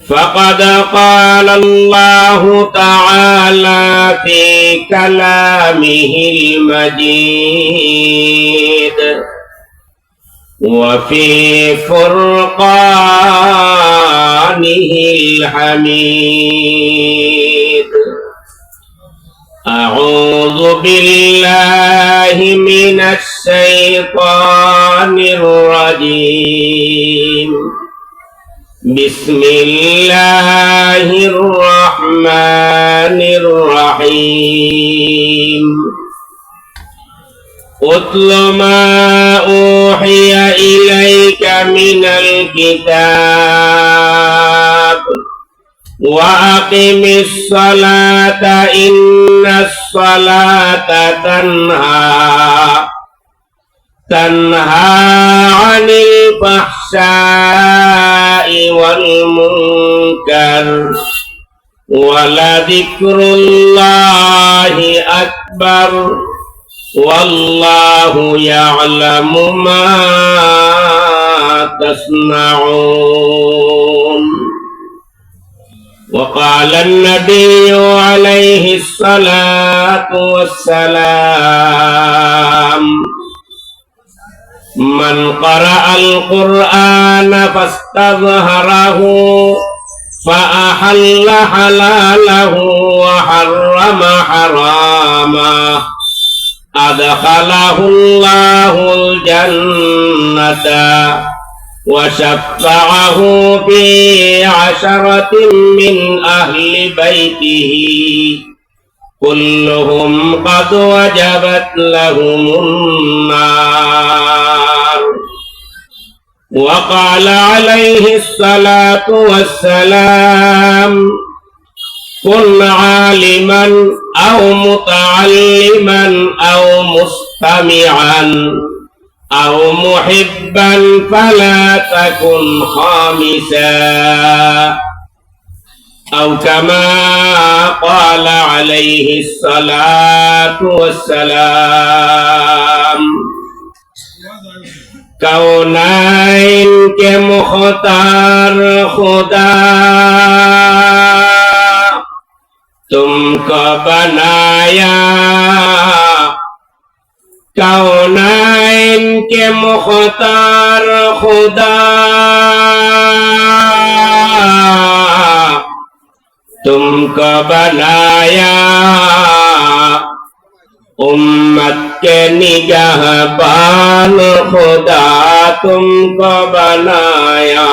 فقد قال الله تعالى في كلامه المجيد وفي فرقانه الحميد: أعوذ بالله من الشيطان الرجيم. بسم الله الرحمن الرحيم. اتل ما أوحي إليك من الكتاب وأقم الصلاة إن الصلاة تنهى عن الفحشاء والمنكر ولذكر الله أكبر والله يعلم ما تصنعون. وقال النبي عليه الصلاة والسلام: من قرأ القرآن فاستظهره فأحل حلاله وحرم حرامه أدخله الله الجنة وشفعه في 10 من أهل بيته كلهم قد وجبت لهم النار. وقال عليه الصلاة والسلام: كن عالما أو متعلما أو مستمعا أو محبا فلا تكن خامسا، أو كما قال عليه الصلاة والسلام. कौनाइन के मुख्तार खुदा तुमको बनाया, कौनाइन के मुख्तार खुदा तुमको बनाया, उम्मत के निगहबान खुदा तुमको बनाया।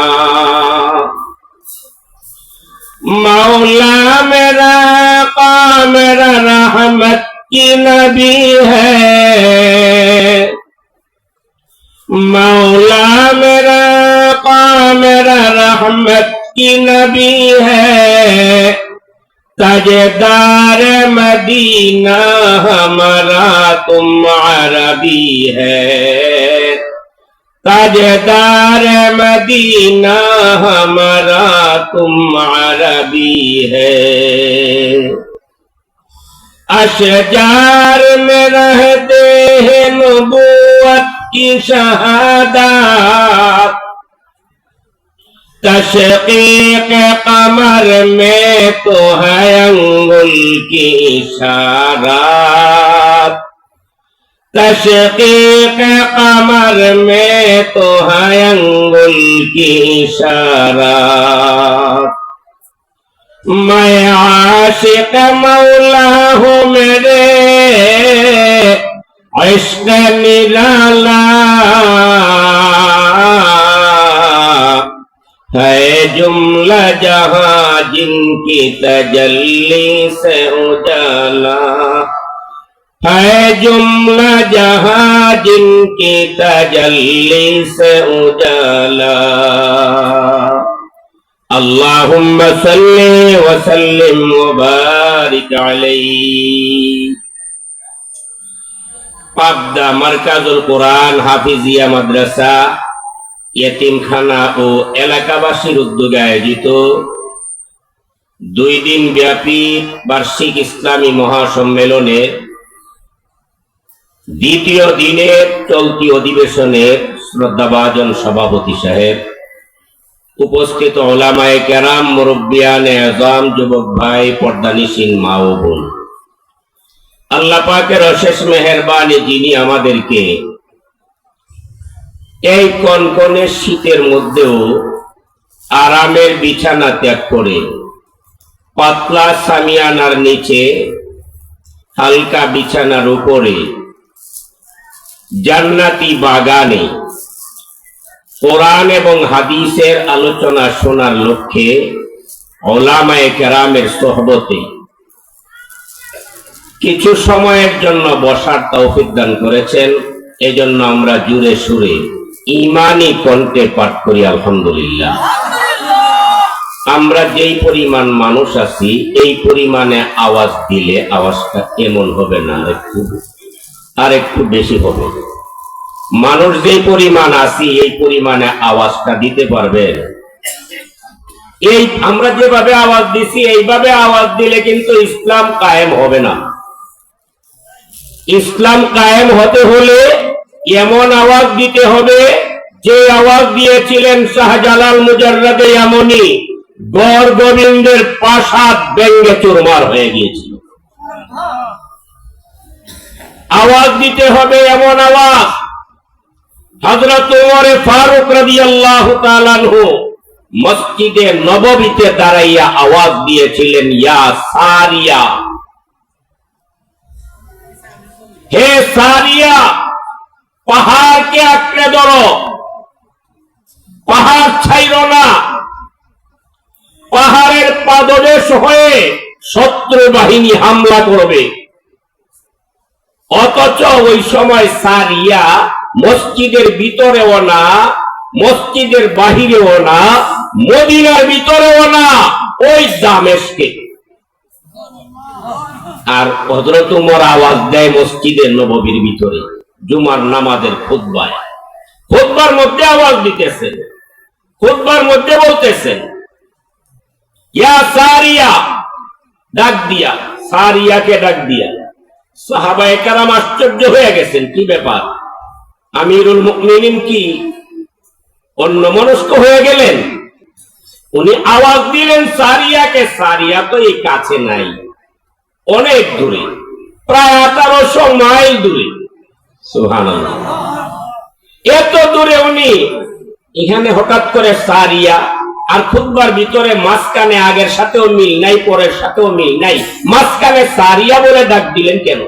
मौला मेरा का मेरा रहमत की नबी है, मौला मेरा का मेरा रहमत की नबी है। ताजेदार मदीना हमारा तुम अरबी है, ताजेदार मदीना हमारा तुम अरबी है। अशजार में रहते हैं नबूवत की शहादत, तशकीक कमर में तो है अंगुल की इशारात, तशकीक कमर में तो है अंगुल की इशारात। मैं आशिक मौला हूँ मेरे इश्क निराला, है जुमला जहां जिनकी तजल्ली से उजाला, है जुमला जहां जिनकी तजल्ली से उजाला। अल्लाहुम्मा सल्ली व सल्लिम व बारिक अलैहि। पाबदा মারকাজুল কোরআন হাফিজিয়া মাদ্রাসা यतीमखाना ও এলাকাবাসীর উদ্যোগে আয়োজিত 2 দিন ব্যাপী বার্ষিক ইসলামী মহাসম্মেলনের দ্বিতীয় দিনের চলতি অধিবেশনের শ্রদ্ধাভাজন সভাপতি সাহেব, উপস্থিত ওলামায়ে কেরাম, মুরব্বিয়ানে আযম, যুবক ভাই, পর্দানিশীন মা ও বোন, আল্লাহ পাকের অশেষ মেহেরবানি, যিনি আমাদেরকে এই কনকনে শীতের মধ্যেও আরামের বিছানা ত্যাগ করে পাতলা সামিয়ানার নিচে হালকা বিছানার উপরে জান্নাতি বাগানে কোরআন এবং হাদিসের আলোচনা শোনার লক্ষ্যে ওলামায়ে কেরামের সোহবতে কিছু সময়ের জন্য বসার তৌফিক দান করেছেন। এজন্য আমরা জুড়ে সুরে ঈমানি কণ্ঠে পাঠ করি আলহামদুলিল্লাহ। আমরা যেই পরিমাণ মানুষ আছি, এই পরিমাণে আওয়াজ দিলে আওয়াজটা এমন হবে না, আর একটু বেশি হবে। মানুষ যেই পরিমাণ আছি, এই পরিমাণে আওয়াজটা দিতে পারবেন। এই আমরা যেভাবে আওয়াজ দিছি, এইভাবে আওয়াজ দিলে কিন্তু ইসলাম কায়েম হবে না। ইসলাম কায়েম হতে হলে এমন আওয়াজ দিতে হবে যে আওয়াজ দিয়েছিলেন শাহজালাল মুজাররদে ইয়ামানি, গড় গোবিন্দের প্রাসাদ ব্যঙ্গে চুরমার হয়ে গিয়েছিল। আওয়াজ দিতে হবে এমন আওয়াজ হযরত ওমর ফারুক রাদিয়াল্লাহু তাআলা আনহু মসজিদে নববীতে দাঁড়াইয়া আওয়াজ দিয়েছিলেন, ইয়া সারিয়া, হে সারিয়া, পাহাড়কে আঁকড়ে ধরো, পাহাড় ছাইরো না, পাহাড়ের পাদদেশ হয়ে শত্রু বাহিনী হামলা করবে। অথচ ওই সময় সারিয়া মসজিদের ভিতরেও না, মসজিদের বাহিরেও না, মদিনার ভিতরেও না, ওই দামেস্কে। আর হযরত ওমর আওয়াজ দেয় মসজিদের নববীর ভিতরে জুমার নামাজের খুতবায়। খুতবার মধ্যে আওয়াজ দিতেছেন, খুতবার মধ্যে বলতেছেন, ইয়া সারিয়া, ডাক দিয়া, সারিয়াকে ডাক দিয়া। সাহাবায়ে কেরাম আশ্চর্য হয়ে গেছেন, কি ব্যাপার, আমিরুল মুমিনিন কি অন্যমনস্ক হয়ে গেলেন? উনি আওয়াজ দিলেন সারিয়াকে। সারিয়া তো এই কাছে নাই, অনেক দূরে, প্রায় 1800 মাইল দূরে। সুবহানাল্লাহ, এত দূরে উনি এখানে হঠাৎ করে সারিয়া, আর খুতবার ভিতরে মাঝখানে আগের সাথেও মিল নাই, পরের সাথেও মিল নাই, মাঝখানে সারিয়া বলে ডাক দিলেন কেন?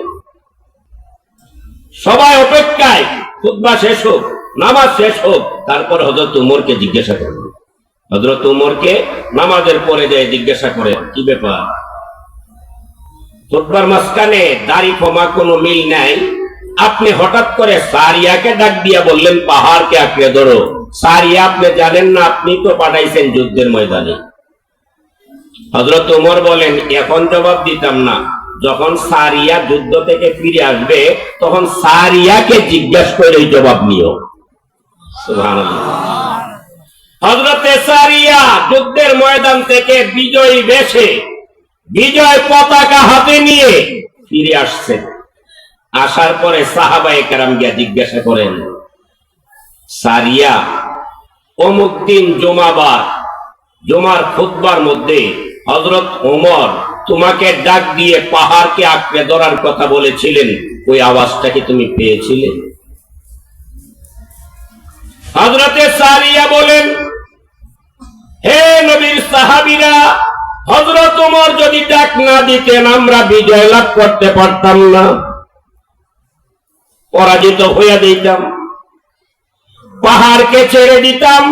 সবাই অপেক্ষায়, খুতবা শেষ হোক, নামাজ শেষ হোক, তারপর হযরত ওমরকে জিজ্ঞাসা করবেন। হযরত ওমরকে নামাজের পরে যায় জিজ্ঞাসা করে, কি ব্যাপার, খুতবার মাঝখানে দাড়ি কমা কোনো মিল নাই, আপনি হঠাৎ করে সারিয়াকে ডাক দিয়া বললেন পাহাড়কে আঁকড়ে ধরো। সারিয়া আপনি জানেন না, আপনি তো পাঠাইছেন যুদ্ধের ময়দানে। হযরত ওমর বলেন, এখন জবাব দিতাম না, যখন সারিয়া যুদ্ধ থেকে ফিরে আসবে তখন সারিয়াকে জিজ্ঞাসা করে জবাব নিও। সুবহানাল্লাহ। হযরতে সারিয়া যুদ্ধের ময়দান থেকে বিজয়ী বেশে, বিজয় পতাকা হাতে নিয়ে ফিরে আসছেন। আসার পরে সাহাবায়ে কেরাম গিয়া জিজ্ঞাসা করেন, সারিয়া, অমুক দিন জুমাবার, জুমার খুতবার মধ্যে হযরত ওমর তোমাকে ডাক দিয়ে পাহাড়কে আঁকড়ে ধরার কথা বলেছিলেন, ওই আওয়াজটা কি তুমি পেয়েছিলে? হযরতে সারিয়া বলেন, হে নবীর সাহাবীরা, হযরত ওমর যদি ডাক না দিতেন আমরা বিজয় লাভ করতে পারতাম না, পরাজিত হইয়া দিতাম, পাহাড়কে ছেড়ে দিতাম।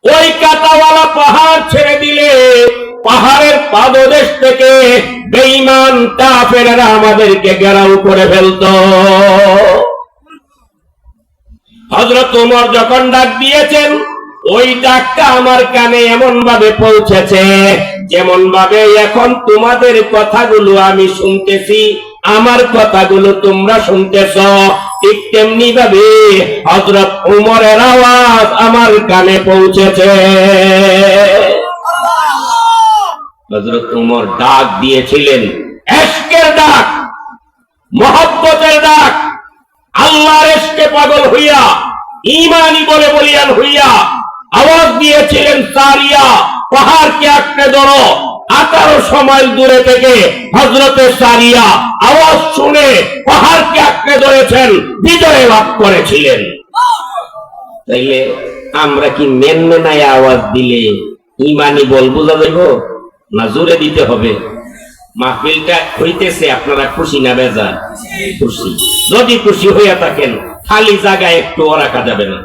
ওই কাঁটাওয়ালা পাহাড় ছেড়ে দিলে পাহাড়ের পাদদেশ থেকে বেঈমান কাফেররা আমাদেরকে ঘেরাও করে ফেলতো। হযরত ওমর যখন ডাক দিয়েছেন, ওই ডাকটা আমার কানে এমন ভাবে পৌঁছেছে যেমন ভাবে এখন তোমাদের কথাগুলো আমি শুনতেছি, আমার কথাগুলো তোমরা শুনতেছ, ঠিক তেমনি ভাবে হযরত ওমরের আওয়াজ আমার কানে পৌঁছেছে। হযরত ওমর ডাক দিয়েছিলেন ইশকের ডাক, মহব্বতের ডাক, আল্লাহর ইশকে পাগল হইয়া, ঈমানি বলে বলিয়ান হইয়া আওয়াজ দিয়েছিলেন সারিয়া পাহাড়কে আঁকড়ে ধরো। 1800 মাইল দূরে থেকে হযরতে সারিয়া আওয়াজ শুনে পাহাড়কে আঁকড়ে ধরেছেন, বিজয় লাভ করেছিলেন। তাইলে আমরা কি মেনমেনায় আওয়াজ দিলে ইমানি বল বোঝা যাইব না জোরে দিতে হবে? মাহফিলটা হইতেছে, আপনারা খুশি না বেজার? খুশি। যদি খুশি হইয়া থাকেন খালি জায়গায় একটু রাখা যাবে না।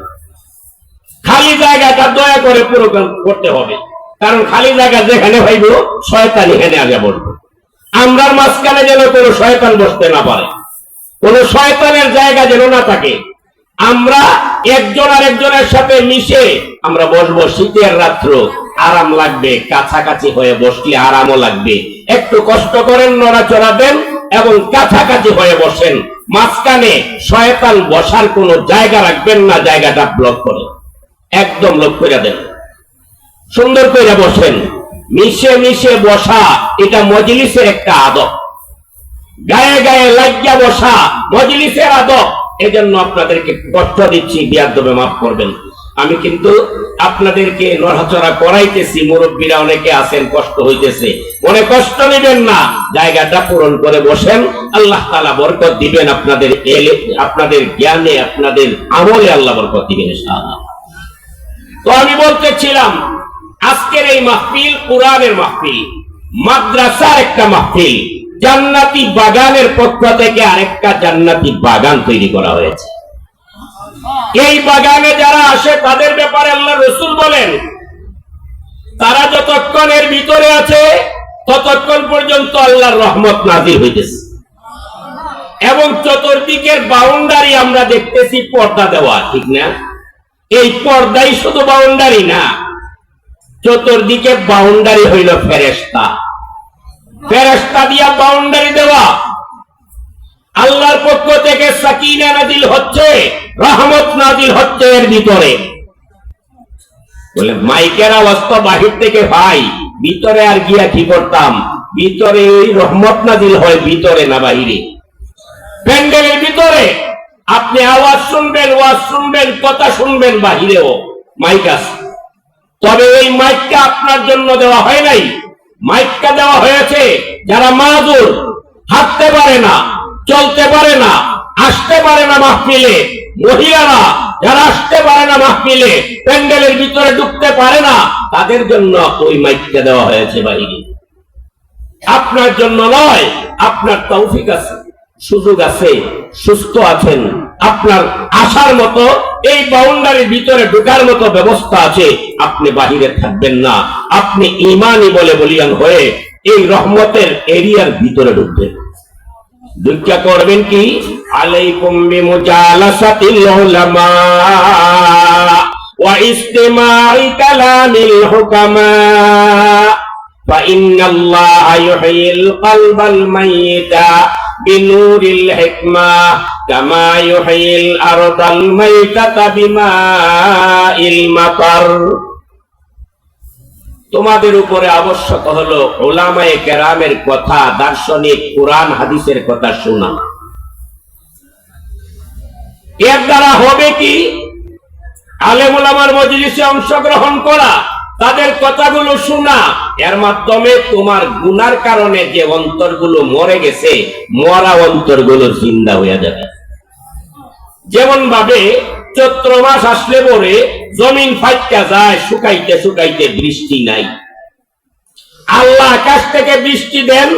খালি জায়গাটা দয়া করে পুরো করতে হবে, কারণ খালি জায়গা যেখানে ভাইব শয়তান এখানে আগে বসবে। আমরার মাঝখানে যেন কোনো শয়তান বসতে না পারে, কোন শয়তানের জায়গা যেন না থাকে। আমরা একজন আরেকজনের সাথে মিশে আমরা বসবো। শীতের রাত্র আরাম লাগবে, কাছাকাছি হয়ে বসলে আরামও লাগবে। একটু কষ্ট করেন, নড়াচড়া দেন এবং কাছাকাছি হয়ে বসেন। মাঝখানে শয়তান বসার কোনো জায়গা রাখবেন না, জায়গাটা ব্লক করে একদম লক করে দেন। সুন্দর করে বসেন, মিশে মিশে বসা এটা মজলিসের একটা আদব। গায়ে গায়ে লাগিয়া বসা মজলিসের আদব। এজন্য আপনাদেরকে কষ্ট দিচ্ছি, বিয়াদবে মাফ করবেন। আমি কিন্তু আপনাদেরকে নড়াচড়া করাইতেছি, মুরব্বীরা অনেকে আছেন, কষ্ট হইতেছে, মনে কষ্ট নেবেন না, জায়গাটা পূরণ করে বসেন। আল্লাহ তাআলা বরকত দিবেন, আপনাদের জ্ঞানে, আপনাদের আমলে আল্লাহ বরকত দিবেন ইনশাআল্লাহ। তো আমি বলতেছিলাম আজকের এই মাহফিল কোরআনের মাহফিল, মাদ্রাসার একটা মাহফিল। জান্নাতি বাগানের পক্ষ থেকে আরেকটা জান্নাতি বাগান তৈরি করা হয়েছে। এই বাগানে যারা আসে তাদের ব্যাপারে আল্লাহ রাসূল বলেন, তারা যতক্ষণ এর ভিতরে আছে ততক্ষণ পর্যন্ত আল্লাহর রহমত নাযিল হইতেছে। এবং চতুর্দিকের বাউন্ডারি আমরা দেখতেছি পর্দা দেওয়া, ঠিক না? এই পর্দাই শুধু বাউন্ডারি না, চতুর্দিকে বাউন্ডারি হইল ফেরেশতা। ফেরেশতা দিয়া বাউন্ডারি দেওয়া। আল্লাহর পক্ষ থেকে সাকিনা নাজিল হচ্ছে, রহমত নাজিল হচ্ছে এর ভিতরে। বলে মাইকের আওয়াজ তো বাহির থেকে ভাই, ভিতরে আর গিয়া কি করতাম? ভিতরে ওই রহমত নাজিল হয়, ভিতরে না বাহিরে। প্যান্ডেলের ভিতরে আপনি আওয়াজ শুনবেন, ওয়াজ শুনবেন, কথা শুনবেন, বাহিরেও মাইক আছে। তবে এই মাইকটা আপনার জন্য দেওয়া হয় নাই। মাইকটা দেওয়া হয়েছে যারা মাযুর, হাঁটতে পারে না, চলতে পারে না, আসতে পারে না মাহফিলে, মহিলারা যারা আসতে পারে না মাহফিলে, প্যান্ডেলের ভিতরে ঢুকতে পারে না, তাদের জন্য ওই মাইকটা দেওয়া হয়েছে বাহিরে। আপনার জন্য নয়। আপনার তৌফিক আছে, সুযোগ আছে, সুস্থ আছেন, আপনার আসার মতো এই বাউন্ডারির ভিতরে ঢোকার মতো ব্যবস্থা আছে, আপনি বাহিরে থাকবেন না। আপনি ঈমানি বলে বলিয়ান হয়ে এই রহমতের এরিয়ার ভিতরে ঢুকবেন। দুঃখা করবেন কি? আলাইকুম বিমুজালাসাতিল উলামা ওয়া ইস্তিমাই কালামিল হুকামা ফাইন্নাল্লাহা ইউহয়িল কলবাল মাইয়িতা বিনুরিল হিকমা কামা ইউহয়িল আরদাল মাইতাতা বিমাইল মাতার। তোমাদের উপরে আবশ্যক হলো উলামায়ে কেরামের কথা, দার্শনিক কোরআন হাদিসের কথা শোনা। এর দ্বারা হবে কি? আলেম ওলামার মজলিসে অংশগ্রহণ করা, তাদের কথাগুলো শোনা। এর মাধ্যমে তোমার গুনার কারণে যে অন্তরগুলো মরে গেছে, মরা অন্তরগুলো জিন্দা হয়ে যাবে। যেমন ভাবে চৈত্র মাস আসলে পরে জমিন ফাইটা যায়, শুকাইতে শুকাইতে বৃষ্টি নাই। আল্লাহ আকাশ থেকে বৃষ্টি দেন,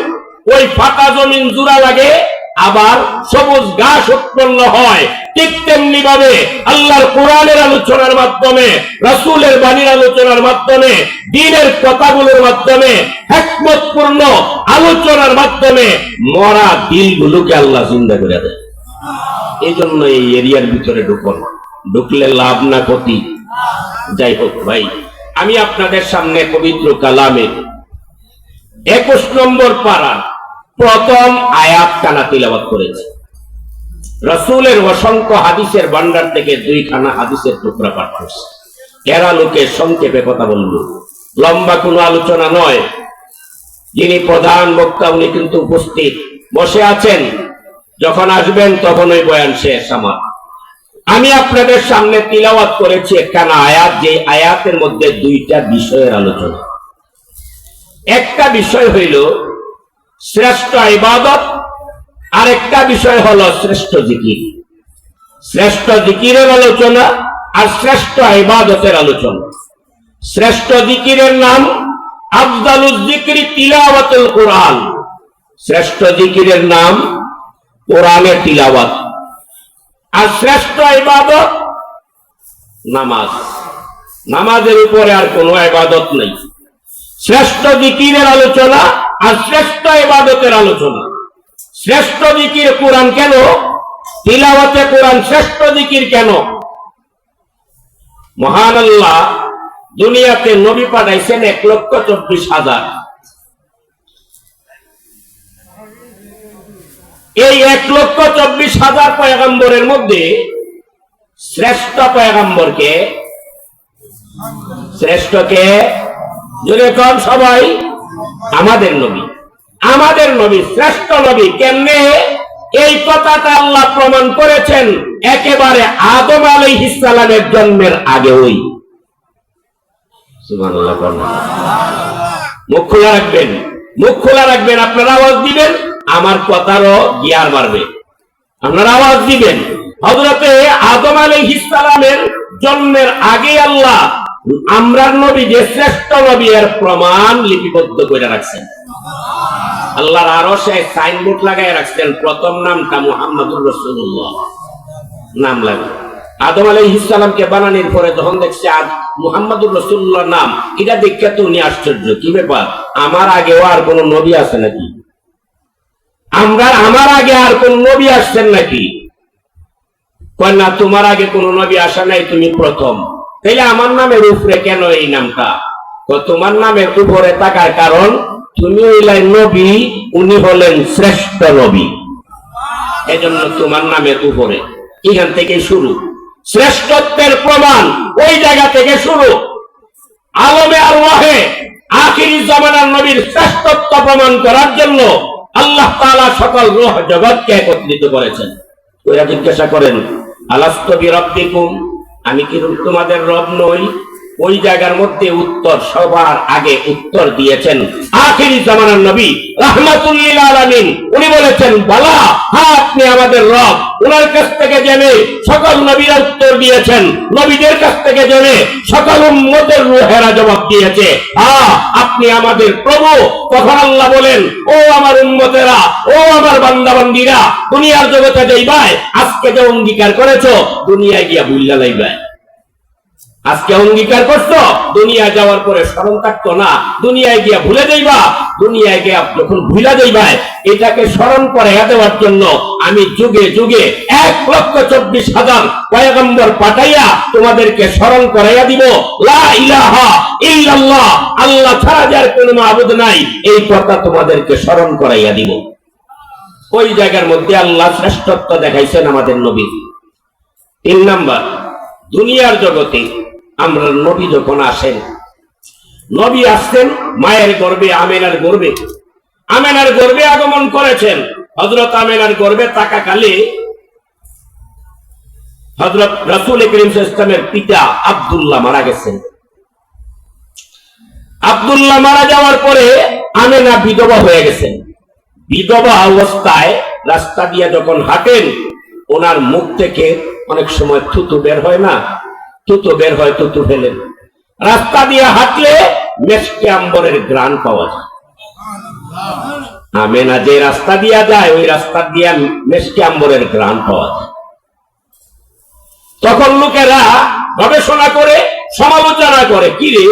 ওই ফাটা জমিন জোড়া লাগে, আবার সবুজ ঘাস উৎপন্ন হয়। ঠিক তেমনি ভাবে আল্লাহর কোরআনের আলোচনার মাধ্যমে, রাসূলের বাণীর আলোচনার মাধ্যমে, দ্বীনের কথাগুলোর মাধ্যমে, হিকমতপূর্ণ আলোচনার মাধ্যমে মরা দিলগুলোকে আল্লাহ জিন্দা করে দেয়। এই জন্য এই এরিয়ার ভিতরে ঢুকুন, ঢুকলে লাভ না ক্ষতি। যাই হোক ভাই, আমি আপনাদের সামনে পবিত্র কালামে 21 নম্বর পারার প্রথম আয়াত কানা তিলাওয়াত করেছি। রাসূলের অসংখ্য হাদিসের ভান্ডার থেকে 2খানা হাদিসের টুকরা পাঠ করছি। এরা লোকে সংক্ষেপে কথা বলল, লম্বা কোনো আলোচনা নয়। যিনি প্রধান বক্তা উনি কিন্তু উপস্থিত বসে আছেন, যখন আসবেন তখন ওই বয়ান শেষ আমার। আমি আপনাদের সামনে তিলাওয়াত করেছি একখানা আয়াত, যে আয়াতের মধ্যে দুইটা বিষয়ের আলোচনা। একটা বিষয় হইল শ্রেষ্ঠ ইবাদত, আর একটা বিষয় হলো শ্রেষ্ঠ জিকির। শ্রেষ্ঠ জিকিরের আলোচনা আর শ্রেষ্ঠ ইবাদতের আলোচনা। শ্রেষ্ঠ জিকিরের নাম আফদালুজ যিকরি তিলাওয়াতুল কুরআন। শ্রেষ্ঠ জিকিরের নাম কোরআনের তিলাওয়াত। আর শ্রেষ্ঠ ইবাদত নামাজ। নামাজের উপরে আর কোনো ইবাদত নেই। শ্রেষ্ঠ জিকিরের আলোচনা আর শ্রেষ্ঠ ইবাদতের আলোচনা। শ্রেষ্ঠ জিকির কোরআন কেন? তিলাওয়াতে কোরআন শ্রেষ্ঠ জিকির কেন? মহান আল্লাহ দুনিয়াতে নবী পাঠাইছেন 1,24,000। এই 1,24,000 পয়গম্বরের মধ্যে শ্রেষ্ঠ পয়গম্বরকে, শ্রেষ্ঠকে যদি কম সবাই, আমাদের নবী। আমাদের নবী শ্রেষ্ঠ নবী কেমনে? এই কথাটা আল্লাহ প্রমাণ করেছেন একেবারে আদম আলাইহিস সালামের জন্মের আগেই। সুবহানাল্লাহ। মুখ খোলা রাখবেন, মুখ খোলা রাখবেন। আপনারা আওয়াজ দিবেন, আমার কথারও গিয়ার বাড়বে। আপনারা আওয়াজ দিবেন। হযরতে আদম আলাইহিস সালামের জন্মের আগে আল্লাহ আমরার নবী যে শ্রেষ্ঠ নবী এর প্রমাণ লিপিবদ্ধ করে রাখছেন। আল্লাহর আরশে সাইনবোর্ড লাগায় রাখছেন, প্রথম নামটা মুহাম্মাদুর রাসূলুল্লাহ নাম লাগে। আদম আলাইহিস সালামকে বানানোর পরে যখন দেখছে মুহাম্মাদুর রাসূলুল্লাহ নাম, এটা দেখে তো উনি আশ্চর্য, কি ব্যাপার, আমার আগেও আর কোন নবী আছে নাকি? আমার আগে আর কোন নবী আসছেন নাকি? কয় না, তোমার আগে কোন নবী আসা নাই, তুমি প্রথম। তাইলে আমার নামের উপরে কেন এই নামটা? তোমার নামের উপরে থাকার কারণ তুমি হইলাই নবী, উনি হলেন শ্রেষ্ঠ নবী, এজন্য তোমার নামের উপরে। এখান থেকে শুরু, শ্রেষ্ঠত্বের প্রমাণ ওই জায়গা থেকে শুরু। আলমে আল্লাহে আখিরি জামানার নবীর শ্রেষ্ঠত্ব প্রমাণ করার জন্য আল্লাহ তাআলা সকল রূহ জগৎকে একত্রিত করেছেন। ওরা জিজ্ঞাসা করেন, আলাস্তু বিরাব্বিকুম, আমি কি তোমাদের রব নই? ওই জায়গার মধ্যে উত্তর সবার আগে উত্তর দিয়েছেন আখিরি জামানার নবী রাহমাতুল লিল আলামিন। উনি বলেছেন, বালা, হ্যাঁ আপনি আমাদের রব। ওনার কাছ থেকে জেনে সকল নবীরা উত্তর দিয়েছেন, নবীদের কাছ থেকে জেনে সকল উম্মতের রূহেরা জবাব দিয়েছে, হ্যাঁ আপনি আমাদের প্রভু। তখন আল্লাহ বলেন, ও আমার উম্মতেরা, ও আমার বান্দা বান্দীরা, দুনিয়ার জগতে যাইবাই, আজকে যে অঙ্গীকার করেছো দুনিয়ায় গিয়া ভুইলা লাইবাই। আজকে অঙ্গীকার করছো, দুনিয়া যাওয়ার পরে স্মরণ থাকতো না, দুনিয়ায় গিয়া ভুলে যাইবা। দুনিয়ায় গিয়া যখন ভুলা যাইবা, এটাকে স্মরণ করাইয়া দেওয়ার জন্য আমি যুগে যুগে 1,24,000 পয়গম্বর পাঠাইয়া তোমাদেরকে স্মরণ করাইয়া দিব, লা ইলাহা ইল্লাল্লাহ, আল্লাহ ছাড়া যার কোনো মাবুদ নাই, এই কথা তোমাদেরকে স্মরণ করাইয়া দিব। ওই জায়গার মধ্যে আল্লাহ শ্রেষ্ঠত্ব দেখাইছেন আমাদের নবী। 3 নাম্বার, দুনিয়ার জগতে আমরা নবী যখন আসেন, নবী আসছেন মায়ের গর্ভে, আমেনার গর্ভে। আমেনার গর্ভে আগমন করেছেন। হযরত আমেনার গর্ভে থাকাকালে হযরত রাসূল করিম সাল্লাল্লাহু আলাইহি ওয়াসাল্লামের পিতা আব্দুল্লাহ মারা গেছেন। আব্দুল্লাহ মারা যাওয়ার পরে আমেনা বিধবা হয়ে গেছেন। বিধবা অবস্থায় রাস্তা দিয়ে যখন হাঁটেন, ওনার মুখ থেকে অনেক সময় থুতু বের হয় না, থুতু বের হয়, থুতু ফেলেন। রাস্তা দিয়ে হাঁটলে মেশকে আম্বরের ঘ্রাণ পাওয়া যায়। আমেনা যে রাস্তা দিয়া যায়, ওই রাস্তা দিয়া মেশকে আম্বরের ঘ্রাণ পাওয়া যায়। তখন লোকেরা গবেষণা করে সমালোচনা করে, কি রে,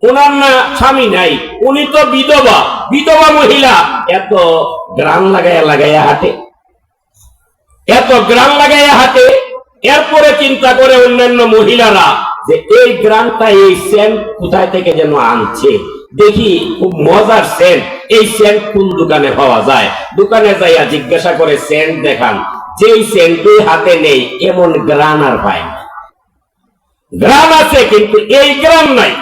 ওনার না স্বামী নাই, উনি তো বিধবা, বিধবা মহিলা এত ঘ্রাণ লাগাইয়া লাগাইয়া হাঁটে, এত ঘ্রাণ লাগাইয়া হাঁটে। এরপরে চিন্তা করে অন্যান্য মহিলারা যে এই গ্রামটা, এই সেন্ট কোথায় থেকে যেন আনছে, দেখি খুব মজার সেন্ট, এই সেন্ট কোন দোকানে পাওয়া যায়। দোকানে যাইয়া জিজ্ঞাসা করে, সেন্ট দেখান। যেই সেন্টই হাতে নেই, এমন গ্রান আর পায় না। গ্রান আছে কিন্তু এই গ্রান নাই।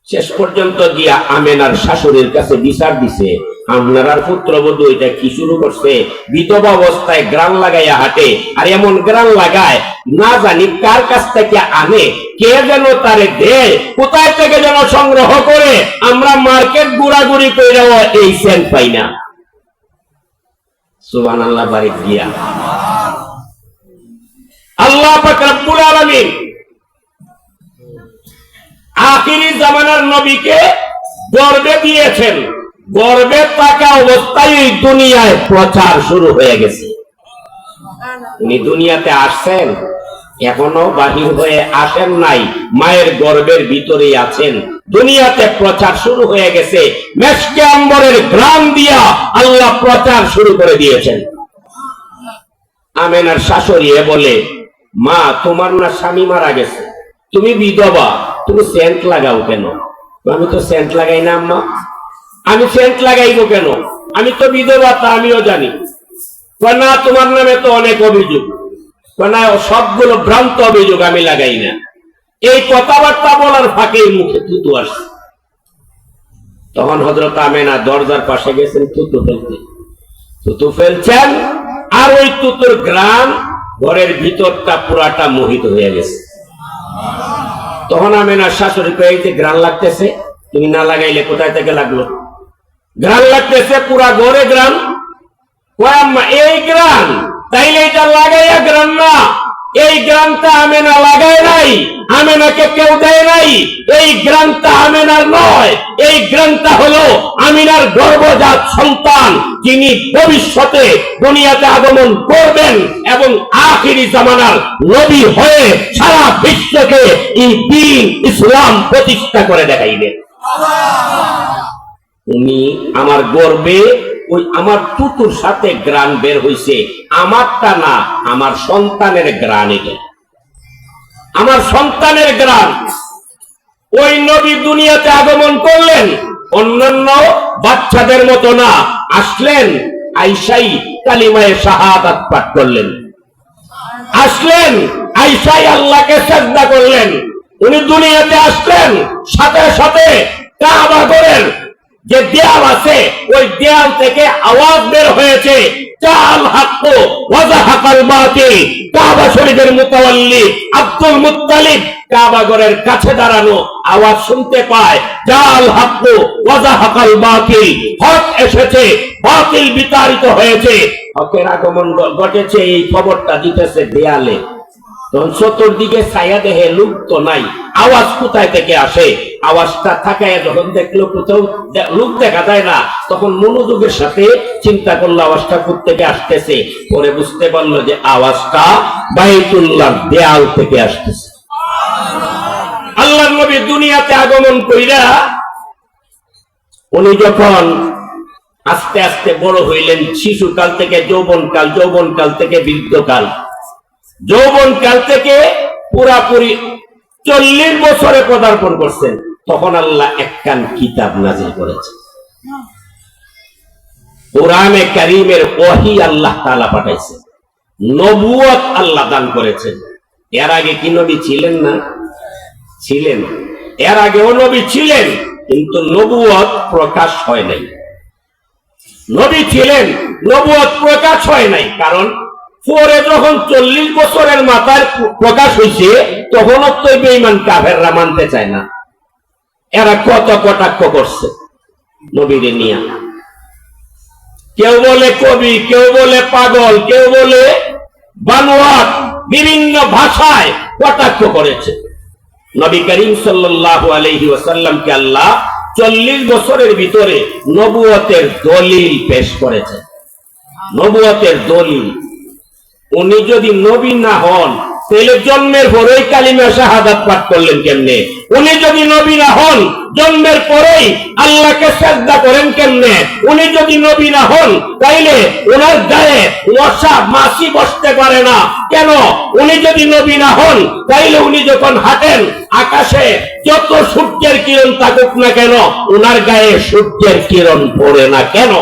শেষ পর্যন্ত গিয়া আমেনার শাশুড়ির কাছে বিচার দিছে, আপনার পুত্রবধূ এটা কি শুরু করছে? বিধবা অবস্থায় গ্রান লাগাইয়া হাঁটে, আর এমন গ্রান লাগায় না জানি কার কাছ থেকে আনে, কে যেন তারে দেয়, কোথায় থেকে যেন সংগ্রহ করে, আমরা মার্কেট ঘোরাঘুরি কইরাও এই সেন্ট পাই না। সুবহানাল্লাহ বাড়ি দিয়া আল্লাহ পাক রব্বুল আলামিন আখিরি জামানার নবীকে গর্বে দিয়েছেন। গর্বে থাকা অবস্থায় এই দুনিয়ায় প্রচার শুরু হয়ে গেছে। উনি দুনিয়াতে আসছেন, এখনো বাহির হয়ে আসেন নাই, মায়ের গর্ভের ভিতরেই আছেন। দুনিয়াতে প্রচার শুরু হয়ে গেছে। মেশকে আম্বরের গ্রাম দিয়া আল্লাহ প্রচার শুরু করে দিয়েছেন। আমেনার শাশুড়ি বলে, মা তোমার না স্বামী মারা গেছে, তুমি বিধবা, তুমি সেন্ট লাগাও কেন? আমি তো সেন্ট লাগাই না আম্মা। আমি সেন্ট লাগাইবো কেন? আমি তো বিধবা, তা আমিও জানি। না, তোমার নামে তো অনেক অভিযোগ। না, সবগুলো ভ্রান্ত অভিযোগ, আমি লাগাই না। এই কথাবার্তা বলার ফাঁকে মুখে থুতু আসছে। তখন হযরত আমেনা দরজার পাশে গেছেন থুতু ফেলতে। থুতু ফেলছেন, আর ওই থুতুর গ্রাম ঘরের ভিতরটা পুরাটা মোহিত হয়ে গেছে। তখন আমেনার শাশুড়ি কয়ে, এই যে গ্রাম লাগতেছে, তুমি না লাগাইলে কোথায় থেকে লাগলো? গ্রাম লাগতেছে, পুরা ঘরে গ্রাম। এই গ্রাম, তাইলে এটা লাগাইয়া গ্রাম না, এই গ্রামটা আমেনা লাগায় নাই, আমেনাকে কেউ দেয় নাই। এই গ্রামটা আমেনার নয়, এই গ্রামটা হলো আমিনার গর্ভজাত সন্তান, যিনি ভবিষ্যতে দুনিয়াতে আগমন করবেন এবং আখিরি জামানার নবী হয়ে সারা বিশ্বকে এই দ্বীন ইসলাম প্রতিষ্ঠা করে দেখাইবেন। উনি আমার গর্বে ওই আমার টুতুর সাথে গ্রান বের হইছে, আমারটা না, আমার সন্তানের গ্রান। এটা আমার সন্তানের গ্রান। ওই নবী দুনিয়াতে আগমন করলেন অন্যান্য বাচ্চাদের মতো না, আসলেন আয়েশাই কালিমায়ে শাহাদাত পাঠ করলেন, আসলেন আয়েশাই আল্লাহকে সিজদা করলেন। উনি দুনিয়াতে আসলেন, সাথে সাথে কাবা ঘরের যে দেয়াল আছে, ওই দেয়াল থেকে আওয়াজ বের হয়েছে, জাল হক ওয়া যাহাকাল বাতিল। কাবা শরীফের মুতাওয়াল্লি আব্দুল মুত্তালিব কাবা ঘরের কাছে দাঁড়ানো, আওয়াজ শুনতে পায়, জাল হক ওয়া যাহাকাল বাতিল। হক এসেছে, বাতিল বিতাড়িত হয়েছে, হকের আগমন ঘটেছে। এই খবরটা দিতেছে দেয়ালে। তখন চতুর্দিকে ছায়া দেহে, লোক তো নাই, আওয়াজ কোথায় থেকে আসে? আওয়াজটা থাকায় যখন দেখলো কোথাও লোক দেখা যায় না, তখন মনোযোগের সাথে চিন্তা করলো আওয়াজটা কোথেকে আসতেছে। পরে বুঝতে পারলো যে আওয়াজটা বাইতুল্লাহর দেয়াল থেকে আসতেছে। আল্লাহর নবী দুনিয়াতে আগমন কইরা উনি যখন আস্তে আস্তে বড় হইলেন, শিশুকাল থেকে যৌবনকাল, যৌবনকাল থেকে বৃদ্ধকাল, যৌবনকাল থেকে পুরাপুরি 40 বছরে পদার্পণ করছেন, তখন আল্লাহ একখান কিতাব নাযিল করেছেন। কোরআনে কারীমের ওহী আল্লাহ তাআলা পাঠাইছেন, নবুয়ত আল্লাহ দান করেছেন। এর আগে কি নবী ছিলেন না? ছিলেন। এর আগেও নবী ছিলেন, কিন্তু নবুয়ত প্রকাশ হয় নাই। নবী ছিলেন, নবুয়ত প্রকাশ হয় নাই, কারণ পরে যখন 40 বছরের মাথায় প্রকাশ হয়েছে, তখন তো বেঈমান কাফেররা মানতে চায় না। এরা কত কটাক্ষ করছে নবীরে নিয়া। কেউ বলে কবি, কেউ বলে পাগল, কেউ বলে বানোয়াট, বিভিন্ন ভাষায় কটাক্ষ করেছে। নবী করিম সাল্লাল্লাহু আলাইহি ওয়াসাল্লামকে আল্লাহ 40 বছরের ভিতরে নবুয়তের দলিল পেশ করেছে। নবুয়তের দলিল। উনি যদি নবী না হন, তাহলে জন্মের পরেই কালিমা শাহাদাত পাঠ করলেন কেমনে? উনি যদি নবী না হন, জন্মের পরেই আল্লাহকে সিজদা করেন কেমনে? উনি যদি নবী না হন, তাইলে ওনার গায়ে মশা মাছি বসতে পারে না কেন? উনি যদি নবী না হন, তাইলে উনি যখন হাঁটেন, আকাশে যত সূর্যের কিরণ থাকুক না কেন, ওনার গায়ে সূর্যের কিরণ পড়ে না কেন?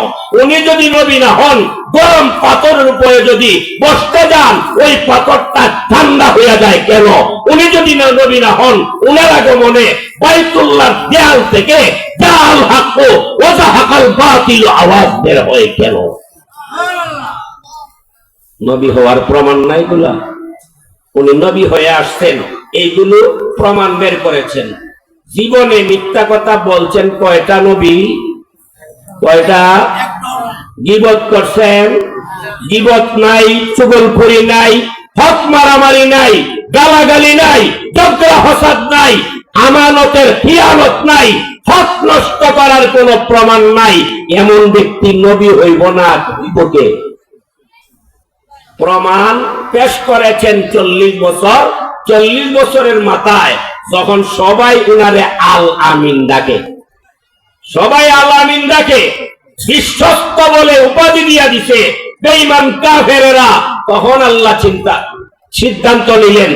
উনি যদি নবী না হন, গরম পাথরের উপরে যদি বসতে যান, ওই পাথরটা ঠান্ডা হয়ে যায় কেন? উনি যদি নবী না হন, উনার আগমনে বাইতুল্লাহর দেয়াল থেকে জাল হক ওয়া যাহাকাল হাক্কাল বাতিল আওয়াজ বের হয় কেন? নবী হওয়ার প্রমাণ নাই গুলা? উনি নবী হয়ে আসছেন, এইগুলো প্রমাণ বের করেছেন। জীবনে মিথ্যা কথা বলছেন কয়টা নবী? কয়টা? গীবত করছেন? গীবত নাই, চুগলখড়ি নাই, হক মারামারি নাই, গালাগালি নাই, ঝগড়া ফসাদ নাই, আমানতের খিয়ানত নাই, হক নষ্ট করার কোন প্রমাণ নাই। এমন ব্যক্তি নবী হইব না, হইব কে? প্রমাণ পেশ করেছেন 40 বছর। 40 বছরের মাথায় যখন সবাই উনারে আল আমিন ডাকে, সবাই আল আমিন ডাকে, বিশ্বস্ত বলে উপাধি দিয়া দিছে বেঈমান কাফেরেরা, তখন আল্লাহ সিদ্ধান্ত নিলেন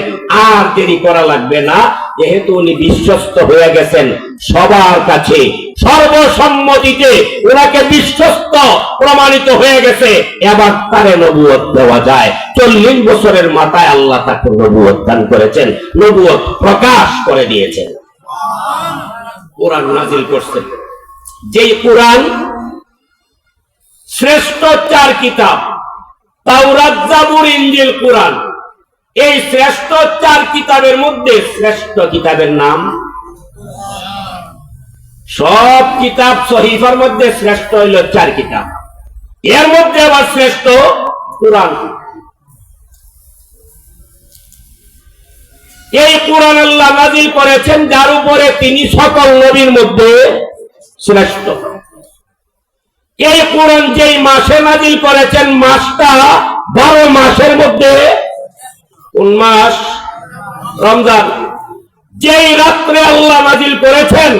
আর দেরি করা লাগবে না, যেহেতু উনি বিশ্বস্ত হয়ে গেছেন সবার কাছে, সর্বসম্মতিতে ওনাকে বিশ্বস্ত প্রমাণিত হয়ে গেছে, এবার তারে নবুয়ত দেওয়া যায়। 40 বছরের মাথায় আল্লাহ তাকে নবুয়ত দান করেছেন, নবুয়ত প্রকাশ করে দিয়েছেন, কোরআন নাজিল করছেন। যেই কোরআন শ্রেষ্ঠ 4 কিতাব, তাওরাত, জাবুর, ইনজিল, কোরআন, এই শ্রেষ্ঠ 4 কিতাবের মধ্যে শ্রেষ্ঠ কিতাবের নাম, সব কিতাব সহিফার মধ্যে শ্রেষ্ঠ হইল 4 কিতাব, এর মধ্যে আবার শ্রেষ্ঠ কোরআন। এই কোরআন আল্লাহ নাজিল করেছেন যার উপরে তিনি সকল নবীর মধ্যে শ্রেষ্ঠ। এই কোরআন যেই মাসে নাজিল করেছেন, মাসটা 12 মাসের মধ্যে কোন মাস? রমজান। যেই রাত্রে আল্লাহ নাজিল করেছেন,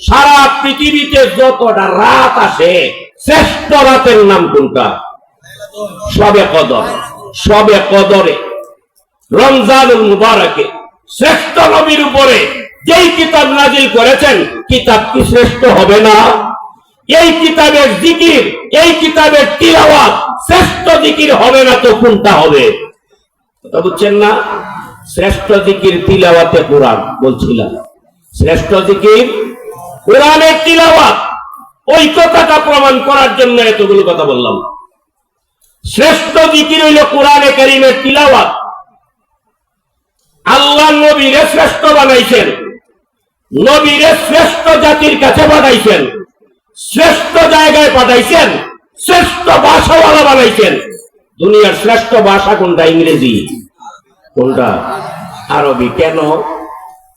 সারা পৃথিবীতে যতটা রাত আসে, শ্রেষ্ঠ রাতের নাম কোনটা? শবে কদর। শবে কদরে, রমজানুল মুবারকে শ্রেষ্ঠ নবীর উপরে যেই কিতাব নাজিল করেছেন, কিতাব কি শ্রেষ্ঠ হবে না? এই কিতাবের জিকির, এই কিতাবের তিলাওয়াত শ্রেষ্ঠ জিকির হবে না তো কোনটা হবে? কথা বুঝছেন না? শ্রেষ্ঠ জিকির তিলাওয়াতে কোরআন বলছিলাম, শ্রেষ্ঠ জিকির কোরআনের তিলাওয়াত। ওই কথাটা প্রমাণ করার জন্য এতগুলো কথা বললাম। শ্রেষ্ঠ জিকির হইল কোরআনে কারীমের তিলাওয়াত। আল্লাহ নবীরে শ্রেষ্ঠ বানাইছেন, নবীরে শ্রেষ্ঠ জাতির কাছে পাঠাইছেন, শ্রেষ্ঠ জায়গায় পাঠাইছেন, শ্রেষ্ঠ ভাষাওয়ালা বানাইছেন। দুনিয়ার শ্রেষ্ঠ ভাষা কোনটা? ইংরেজি। কোনটা? আরবি। কেন?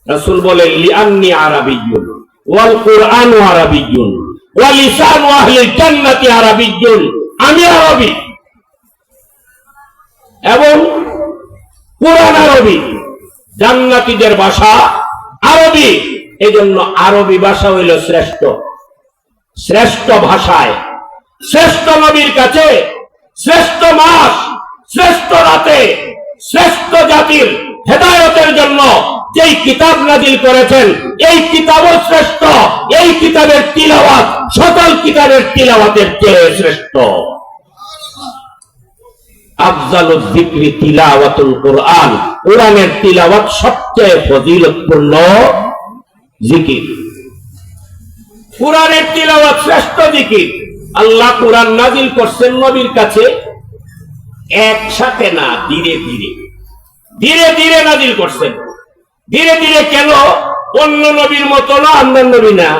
রাসূল বলেন লিআন্নী আরাবিয়্যুন ওয়াল কুরআনু আরাবিয়্যুন ওয়া লিসানু আহলিল জান্নাতি আরাবিয়্যুন। আমি আরবি এবং কুরআন আরবি, জান্নাতীদের ভাষা আরবি। এজন্য আরবি ভাষা হইল শ্রেষ্ঠ। শ্রেষ্ঠ ভাষায়, শ্রেষ্ঠ নবীর কাছে, শ্রেষ্ঠ মাস, শ্রেষ্ঠ রাতে, শ্রেষ্ঠ জাতির হেদায়েতের জন্য যেই কিতাব নাজিল করেছেন, এই কিতাবও শ্রেষ্ঠ। এই কিতাবের তিলাওয়াত সকল কিতাবের তিলাওয়াতের চেয়ে শ্রেষ্ঠ। আফজালুয যিকরি তিলাওয়াতুল কুরআন, কোরআনের তিলাওয়াত সবচেয়ে ফজিলতপূর্ণ জিকির। কোরআনের তিলাওয়াত শ্রেষ্ঠ জিকির। আল্লাহ কোরআন নাজিল করছেন নবীর কাছে একসাথে না, ধীরে ধীরে, ধীরে ধীরে নাজিল করছেন। ধীরে ধীরে কেন? অন্য নবীর মতো না, আমরার নবী না।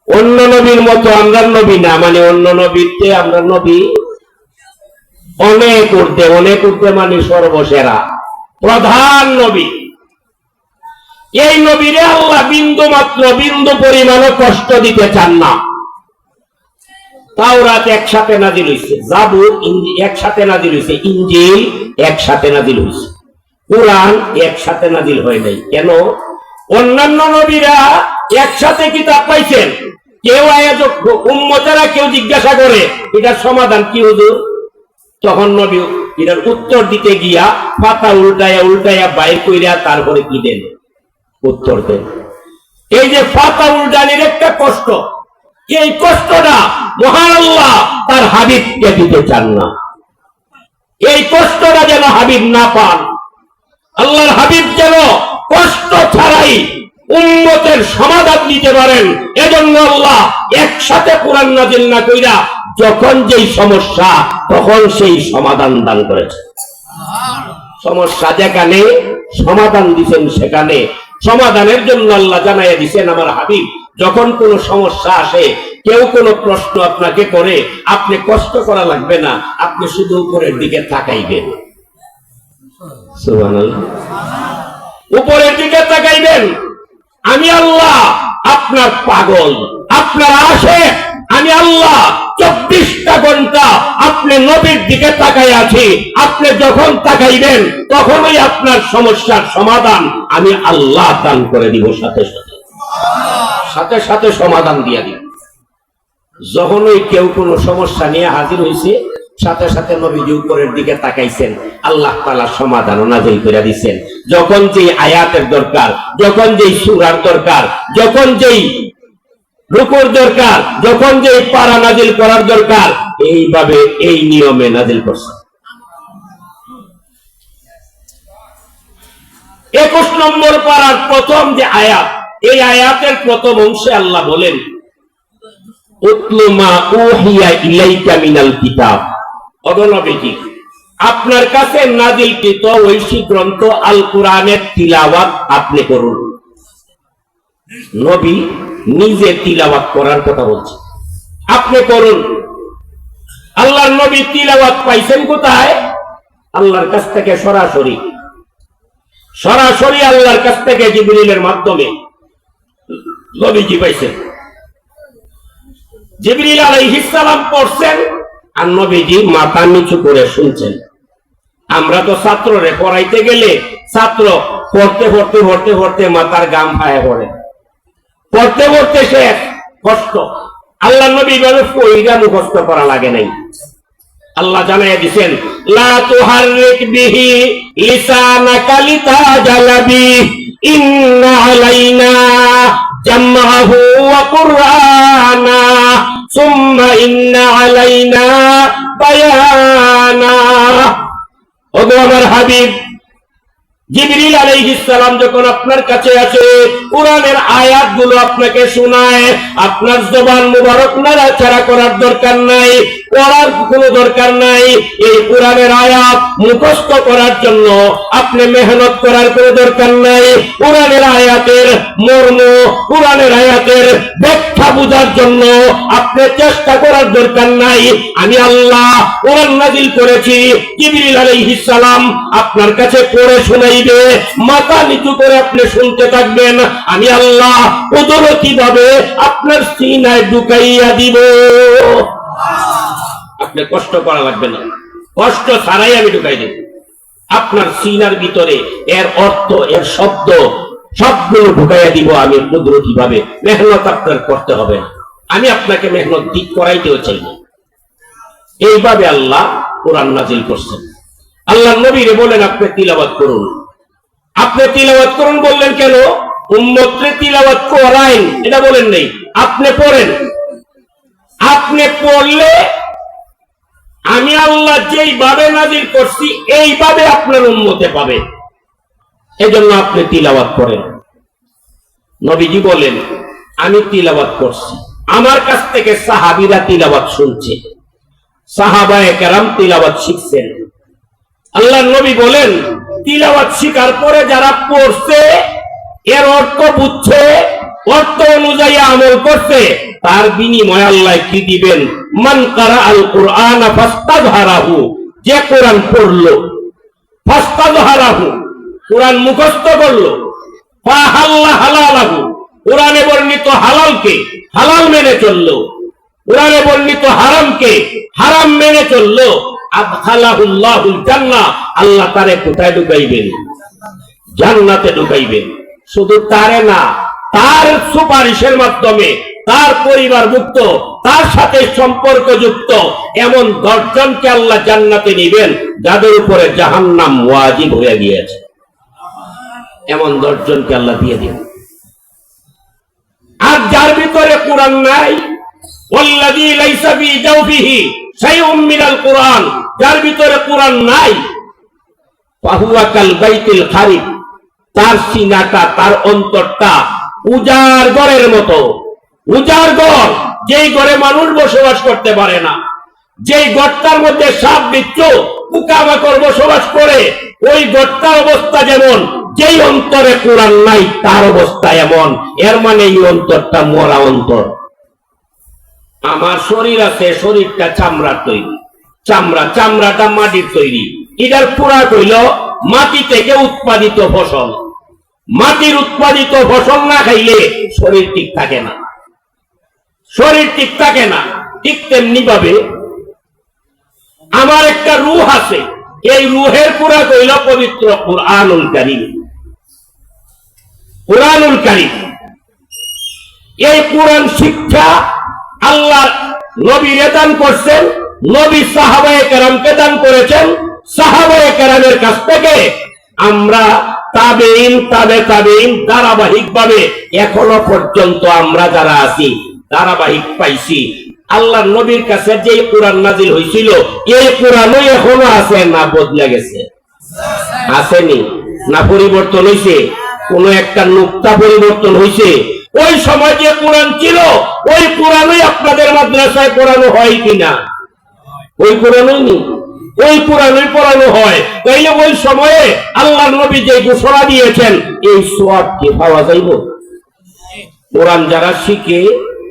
অন্য নবীর মতো আমরার নবী না, মানে অন্য নবীর চেয়ে আমরা নবী অনেক ঊর্ধ্বে। অনেক ঊর্ধ্বে মানে সর্বসেরা, প্রধান নবী। এই নবীরে আল্লাহ বিন্দু মাত্র, বিন্দু পরিমাণও কষ্ট দিতে চান না। তাওরাত একসাথে নাজিল হইছে, জাবুর একসাথে নাজিল হইছে, ইনজিল একসাথে নাজিল হইছে, কোরআন একসাথে নাজিল হয় নাই। কেন? অন্যান্য নবীরা একসাথে কিতাব পাইছেন। কেউ উম্মতেরা কেউ জিজ্ঞাসা করে এটার সমাধান কি হুজুর, তখন নবী এটার উত্তর দিতে গিয়া পাতা উল্টায়া উল্টায়া বাইর কইরা তারপরে কি দেন? উত্তর দেন। এই যে পাতা উল্টানির একটা কষ্ট, এই কষ্টটা মহান আল্লাহ তার হাবিবকে দিতে চান না। এই কষ্টটা যেন হাবিব না পান, আল্লাহর হাবিব যেন কষ্ট ছাড়াই উম্মতের সমাধান দিতে পারেন। এজন্য আল্লাহ একসাথে কোরআন নাযিল না কইরা যখন যেই সমস্যা তখন সেই সমাধান দান করেছে। সমস্যা যেখানে সমাধান দিবেন সেখানে সমাধানের জন্য আল্লাহ জানাইয়া দিবেন আমার হাবিব যখন কোনো সমস্যা আসে কেউ কোনো প্রশ্ন আপনাকে করে আপনি কষ্ট করা লাগবে না, আপনি শুধু উপরের দিকে তাকাইবেন। সুবহানাল্লাহ। উপরের দিকে তাকাইবেন। আমি আল্লাহ আপনার পাগল, আপনার আশিক। আমি আল্লাহ 24টা ঘন্টা আপনি নবীর দিকে তাকাই আছি। আপনি যখন তাকাইবেন তখনই আপনার সমস্যার সমাধান আমি আল্লাহ দান করে দিব। সাথে সাথে সাথে সমাধান দিয়ে দিব। যখনই কেউ কোনো সমস্যা নিয়ে হাজির হয়েছে সাথে সাথে নবীজি উপরের দিকে তাকাইছেন, আল্লাহ তাআলা সমাধান নাযিল করে দিয়েছেন। যখন যেই আয়াতের দরকার, যখন যেই সূরার দরকার, যখন যেই রুকুর দরকার, যখন যেই পারা নাযিল করার দরকার, এইভাবে এই নিয়মে নাযিল করছেন। 21 নম্বর পারার প্রথম যে আয়াত, এই আয়াতের প্রথম অংশে আল্লাহ বলেন উতলু মা উহিয়া ইলাইকা মিনাল কিতাব। অগণবিজি আপনার কাছে নাযিলকৃত ঐশী গ্রন্থ আল কোরআনের তিলাওয়াত আপনি করুন। নবী নিজে তিলাওয়াত করার কথা বলছে, আপনি করুন। আল্লাহর নবী তিলাওয়াত পাইছেন কোথায়? আল্লাহর কাছ থেকে সরাসরি সরাসরি আল্লাহর কাছ থেকে জিবরিলের মাধ্যমে নবীজি পাইছেন। জিবরিল আলাইহিস সালাম পড়ছেন আর নবীজি মাথা নিচু করে শুনছেন। আমরা তো ছাত্ররে পড়াইতে গেলে ছাত্র পড়তে পড়তে পড়তে পড়তে মাথার গাম পায়ে পড়ে, পড়তে পড়তে সে কষ্ট। আল্লাহ নবী বলে কইরা মুখস্থ করা লাগে নাই। আল্লাহ জানাইয়া দিবেন লা তুহাররিক বিহি লিসানাকা লিতাজালা বিহি ইন্না আলাইনা জামআহু ওয়া কুরআনা সুম্মা ইন্না আলাইনা বায়ানা। ওগো আমার হাবিব, জিবরিল আলাইহিস সালাম যখন আপনার কাছে আসে কোরআনের আয়াতগুলো আপনাকে শোনায়, আপনার জবান মুবারক নাড়াচাড়া করার দরকার নাই, পড়ার কোনো দরকার নাই। এই কোরআনের আয়াত মুখস্থ করার জন্য আপনি মেহনত করার কোনো দরকার নাই। কোরআনের আয়াতের মর্ম, কোরআনের আয়াতের ব্যাখ্যা বোঝার জন্য আপনি চেষ্টা করার দরকার নাই। আমি আল্লাহ কোরআন নাযিল করেছি, জিবরিল আলাইহিস সালাম আপনার কাছে পড়ে শোনাইবে, মাথা নিচু করে আপনি শুনতে থাকবেন। আমি আল্লাহ কুদরতি ভাবে আপনার সিনায় ঢুকাইয়া দিব। আপনি কষ্ট করা লাগবে না, কষ্ট ছাড়াই আমি ঢুকাই দেব আপনার সিনার ভিতরে। এর অর্থ, এর শব্দ সবগুলো ঢুকাইয়া দিব আমি কুদরতি ভাবে। মেহনত আপনার করতে হবে না, আমি আপনাকে মেহনত দিক করাইতেও চাই না। এইভাবে আল্লাহ কোরআন নাযিল করছেন। আল্লাহ নবীরে বলেন আপনি তিলাওয়াত করুন। আপনি তিলাওয়াত করুন বললেন কেন? উম্মতকে তিলাওয়াত করাইন এটা বলেন নাই, আপনি পড়েন। আপনি পড়লে আমি আল্লাহ যেইভাবে নাযিল করছি এইভাবে আপনার উম্মতে পাবে। এজন্য আপনি তিলাওয়াত করেন। নবীজি বলেন আমি তিলাওয়াত করছি, আমার কাছ থেকে সাহাবীরা তিলাওয়াত শুনছে, সাহাবায়ে কেরাম তিলাওয়াত শিখছেন। আল্লাহর নবী বলেন তিলাওয়াত শিখার পরে যারা পড়ছে, এর অর্থ বুঝছে, অর্থ অনুযায়ী আমল করছে, তার বিনিময়ে আল্লাহ কি দিবেন? মান কারা আল কুরআন ফাস্তাযহারাহু, যে কোরআন পড়লো, ফাস্তাযহারাহু কোরআন মুখস্থ করলো, ফাহাল্লা হালালাহু কোরআনে বর্ণিত হালালকে হালাল মেনে চললো, কোরআনে বর্ণিত হারামকে হারাম মেনে চললো, আদখালাহুল্লাহুল জান্নাহ, আল্লাহ তারে কোথায় ঢুকাইবেন? জান্নাতে ঢুকাইবেন। শুধু তারে না, তার সুপারিশের মাধ্যমে তার পরিবার মুক্ত, তার সাথে সম্পর্কযুক্ত এমন 10 জনকে আল্লাহ জান্নাতে নিবেন যাদের উপরে জাহান্নাম ওয়াজিব হয়ে গিয়েছে। এমন 10 জনকে আল্লাহ দিয়ে দিবেন। আর যার ভিতরে কোরআন নাই, ওয়াল্লাযী লাইসা ফী জাওফিহি শাইউম মিনাল কুরআন, যার ভিতরে কোরআন নাই, ফাহুয়া কাল বাইতিল খারিব, তার সিনাটা, তার অন্তরটা উজাড় ঘরের মতো। উজাড় ঘর, যেই ঘরে মানুষ বসবাস করতে পারে না, যেই ঘরটার মধ্যে সাপ বিচ্ছু পোকামাকড় বসবাস করে, ওই ঘরটার অবস্থা যেমন, যেই অন্তরে কোরআন নাই তার অবস্থা এমন। এর মানে এই অন্তরটা মরা অন্তর। আমার শরীর আছে, শরীরটা চামড়ার তৈরি, চামড়াটা মাটির তৈরি। এটার পুরা হইল মাটি থেকে উৎপাদিত ফসল। মাটির উৎপাদিত ফসল না খাইলে শরীর ঠিক থাকে না, শরীর ঠিক থাকে না। ঠিক তেমনি ভাবে আমার একটা রূহ আছে, এই রূহের পুরা হইল পবিত্র কুরআনুল কারীম। কুরআনুল কারীম, এই কুরআন শিক্ষা আল্লাহ নবী দান করছেন, নবী সাহাবায়ে কেরামকে দান করেছেন। সাহাবায়ে কেরামের কাছ থেকে আমরা তাবেঈন, তাবে তাবেঈন ধারাবাহিকভাবে এখনো পর্যন্ত আমরা যারা আছি ধারাবাহিক পাইছি। আল্লাহ নবীর কাছে যে কুরআন নাজিল হয়েছিল, এই কুরআনই এখনো আছে না বদলে গেছে? আসেনি না পরিবর্তন হয়েছে? কোন একটা নুকতা পরিবর্তন হয়েছে? ওই সময় যে কোরআন ছিল ওই কোরআনই আপনাদের মাদ্রাসায় পড়ানো হয় কিনা? ওই কোরআনই নেই, ওই কোরআনই পড়ানো হয়। তাইলে ওই সময়ে আল্লাহর নবী যে ঘোষণা দিয়েছেন, এই সওয়াব কি পাওয়া যাইব? কোরআন যারা শিখে,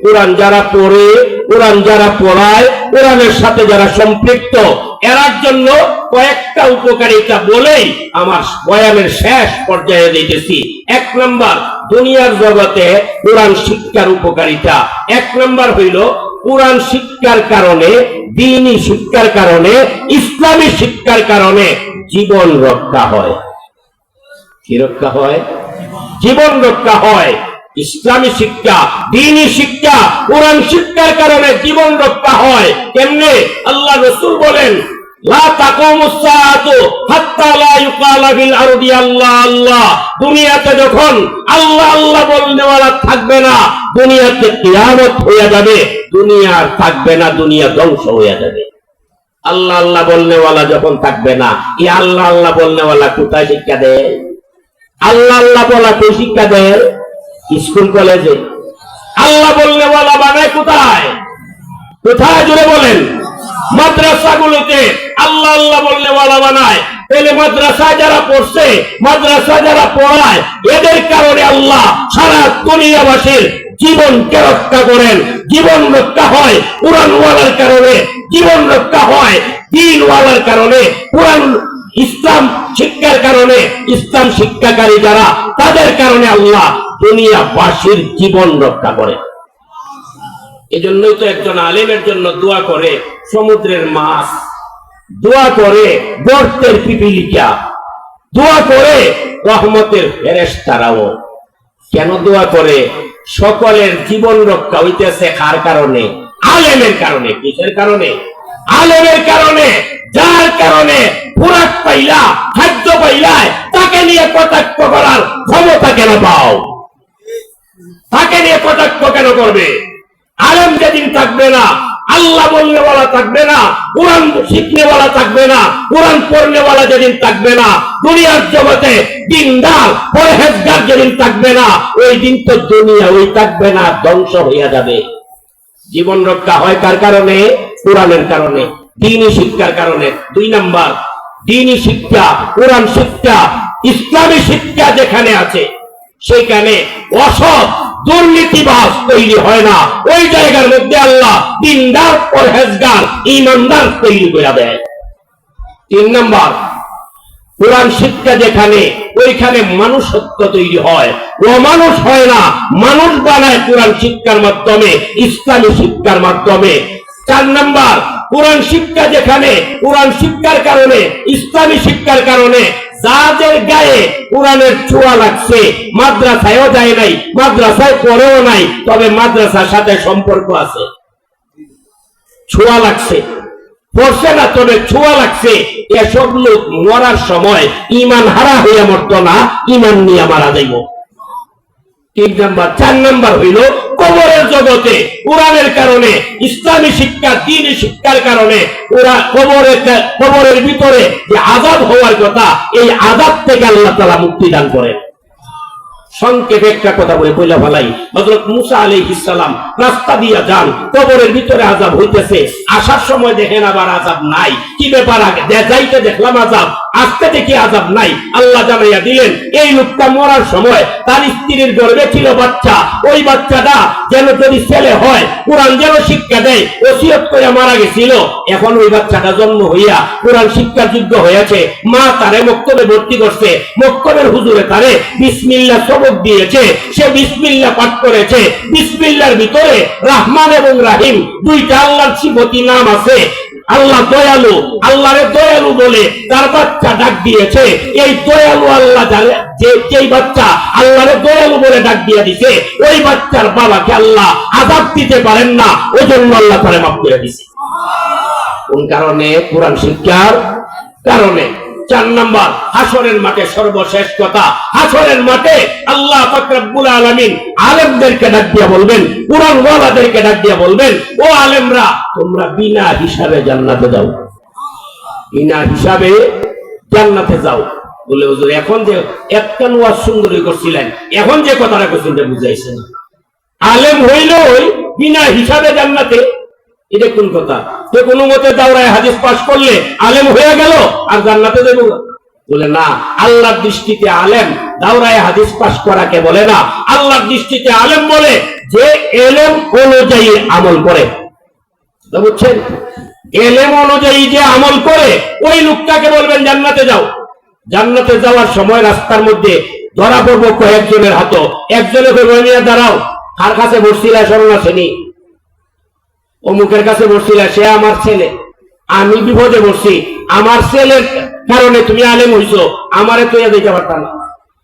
কোরআন যারা পড়ে, কোরআন যারা পড়ায়, কোরআনের সাথে যারা সম্পৃক্ত, এরার জন্য কয়েকটা উপকারিতা বলেই আমার বয়ানের শেষ পর্যায়ে দিতেছি। 1 নম্বর, দুনিয়ার জগতে কোরআন শিক্ষার উপকারিতা। 1 নম্বর হইল কোরআন শিক্ষার কারণে, দ্বীনি শিক্ষার কারণে, ইসলামী শিক্ষার কারণে জীবন রক্ষা হয়। কি রক্ষা হয়? জীবন রক্ষা হয়। ইসলামী শিক্ষা, দ্বীনি শিক্ষা, কোরআন শিক্ষার কারণে জীবন রক্ষা হয়। কেমনে? আল্লাহ রাসূল বলেন, লা তাকুমুস সাআতু হাত্তা লা ইউকালা ফিল আরদি আল্লাহ আল্লাহ। দুনিয়াতে যখন আল্লাহ আল্লাহ বলনেওয়ালা থাকবে না, দুনিয়াতে কিয়ামত হয়ে যাবে, দুনিয়া আর থাকবে না, দুনিয়া ধ্বংস হয়ে যাবে। আল্লাহ আল্লাহ বলনেওয়ালা যখন থাকবে না, এই আল্লাহ আল্লাহ বলনেওয়ালা কোথায় শিক্ষা দেয়? আল্লাহ আল্লাহ বলা কে শিক্ষা দেয়? স্কুল কলেজে। আল্লাহ বলনেওয়ালা বানায় কোথায়? কোথায় জোরে বলেন? মাদ্রাসাগুলোতে আল্লাহ আল্লাহ বলনেওয়ালা বানায়। তাহলে মাদ্রাসা যারা পড়ছে, মাদ্রাসা যারা পড়ায়, এদের কারণে আল্লাহ সারা দুনিয়াবাসীর জীবনকে রক্ষা করেন। জীবন রক্ষা হয় কোরআনওয়ালার কারণে, জীবন রক্ষা হয় দ্বীনওয়ালার কারণে, কোরআন ইসলাম শিক্ষার কারণে, ইসলাম শিক্ষাকারী যারা তাদের কারণে আল্লাহ দুনিয়াবাসীর জীবন রক্ষা করে। এজন্যই তো একজন আলেমের জন্য দোয়া করে সমুদ্রের মাছ, দোয়া করে গর্তের পিপিলিকা, দোয়া করে রহমতের ফেরেশতারাও। কেন দোয়া করে? সকলের জীবন রক্ষা হইতেছে কার কারণে? আলেমের কারণে। কিসের কারণে? আলেমের কারণে। যার কারণে খোরাক পাইলা, খাদ্য পাইলা, তাকে নিয়ে কটাক্ষ করার ক্ষমতা কেন পাও? তাকে নিয়ে কটাক্ষ কেন করবে? আলেম যেদিন থাকবে না, আল্লাহ বলনেওয়ালা থাকবে না, কোরআন শিখনেওয়ালা থাকবে না, কোরআন পড়নেওয়ালা যেদিন থাকবে না, দুনিয়ার জগতে দিনদার পরহেজগার যেদিন থাকবে না, ওই দিন তো দুনিয়া ওই থাকবে না, ধ্বংস হইয়া যাবে। জীবন রক্ষা হয় কার কারণে? কোরআনের কারণে, দ্বীনি শিক্ষার কারণে। 2 নম্বর, দ্বীনি শিক্ষা, কোরআন শিক্ষা, ইসলামী শিক্ষা যেখানে আছে সেখানে অসৎ দুর্নীতিবাজ তৈরি হয় না। ওই জায়গার মধ্যে আল্লাহ দিনদার পরহেজগার ঈমানদার তৈরি করে দেয়। 3 নম্বর, কোরআন শিক্ষা যেখানে, ওইখানে মানুষত্ব তৈরি হয়। ও মানুষ হয় না, মানুষ বানায় কোরআন শিক্ষার মাধ্যমে, ইসলামী শিক্ষার মাধ্যমে। 4 নম্বর, কোরআন শিক্ষা যেখানে, কোরআন শিক্ষার কারণে, ইসলামী শিক্ষার কারণে যাদের গায়ে কোরআনের ছোঁয়া লাগছে, মাদ্রাসায়ও যায় নাই, মাদ্রাসায় পড়েও নাই, তবে মাদ্রাসার সাথে সম্পর্ক আছে, ছোঁয়া লাগছে, পড়ছে না তবে ছোঁয়া লাগছে, এসব লোক মরার সময় ঈমান হারা হইয়া মরত না, ঈমান নিয়ে মারা যাইব। 3 নম্বর। 4 নম্বর হইল কবরের জগতে কোরআনের কারণে, ইসলামী শিক্ষা, দ্বীনি শিক্ষার কারণে কবরের ভিতরে যে আযাব হওয়ার কথা, এই আযাব থেকে আল্লাহ তাআলা মুক্তি দান করেন। সংক্ষেপে একটা কথা বলে বইলা ফেলাই। হযরত মুসা আলাইহিস সালাম রাস্তা দিয়া যান, কবরের ভিতরে আযাব হইতেছে, আসার সময় দেখেন আবার আযাব নাই। কি ব্যাপার? আগে যাইতে দেখলাম আযাব, আসতে দেখি আযাব নাই। আল্লাহ জানাইয়া দিলেন এই লোকটা মরার সময় তার স্ত্রীর গর্ভে ছিল বাচ্চা, ওই বাচ্চাটা যেন যদি ছেলে হয় কোরআন যেন শিক্ষা দেয়, ওসিয়ত করে মারা গেছিল। এখন ওই বাচ্চাটা জন্ম হইয়া কোরআন শিক্ষার যোগ্য হয়েছে। মা তারে মক্তবে ভর্তি করছে, মক্তবের হুজুরে তারে বিসমিল্লাহ সবক দিয়েছে, সে বিসমিল্লাহ পাঠ করেছে। বিসমিল্লাহর ভিতরে রহমান এবং রাহিম দুইটা আল্লাহর সিফতি নাম আছে। আল্লাহ দয়ালু, আল্লাহরে দয়ালু বলে তার বাচ্চা ডাক দিয়েছে। এই দয়ালু আল্লাহ যেই বাচ্চা আল্লাহরে দয়ালু বলে ডাক দিয়ে দিছে, ওই বাচ্চার বাবাকে আল্লাহ আযাব দিতে পারেন না, ওই জন্য আল্লাহ তারে মাফ করে দিছে। কোন কারণে? কোরআন শিক্ষার কারণে। 4 নাম্বার, হাসরের মাঠে সর্বশেষ কথা, হাসরের মাঠে আল্লাহ পাক রব্বুল আলামিন আলেমদেরকে ডাক দিয়া বলবেন, কুরআন ওয়ালাদেরকে ডাক দিয়া বলবেন, ও আলেমরা তোমরা বিনা হিসাবে জান্নাতে যাও, বিনা হিসাবে জান্নাতে যাও। বলে হুজুর এখন যে একটা ওয়াজ সুন্দরী করছিলেন, এখন যে কথাটা কইছেন বুঝাইছেন, আলেম হইলই বিনা হিসাবে জান্নাতে, এটা কোন কথা? তো কোনো মতে দাওরায়ে হাদিস পাশ করলে আলেম হয়ে গেল আর জান্নাতে যাবো? বলে না, আল্লাহর দৃষ্টিতে আলেম দাওরায়ে হাদিস পাশ করাকে বলে না। আল্লাহর দৃষ্টিতে আলেম বলে যে ইলম অনুযায়ী আমল করে। বুঝছেন? ইলম অনুযায়ী যে আমল করে ওই লোকটাকে বলবেন জান্নাতে যাও। জান্নাতে যাওয়ার সময় রাস্তার মধ্যে ধরা পড়বো কয়েকজনের হাত, একজনে নিয়ে দাঁড়াও, কার কাছে বসছিলা? স্মরণ আসেনি? অমুকের কাছে বসছিলা, সে আমার ছেলে, আমি বিপদে বসছি, আমার ছেলের কারণে তুমি আলেম হইছো, আমারে তো দিতে পারতাম না।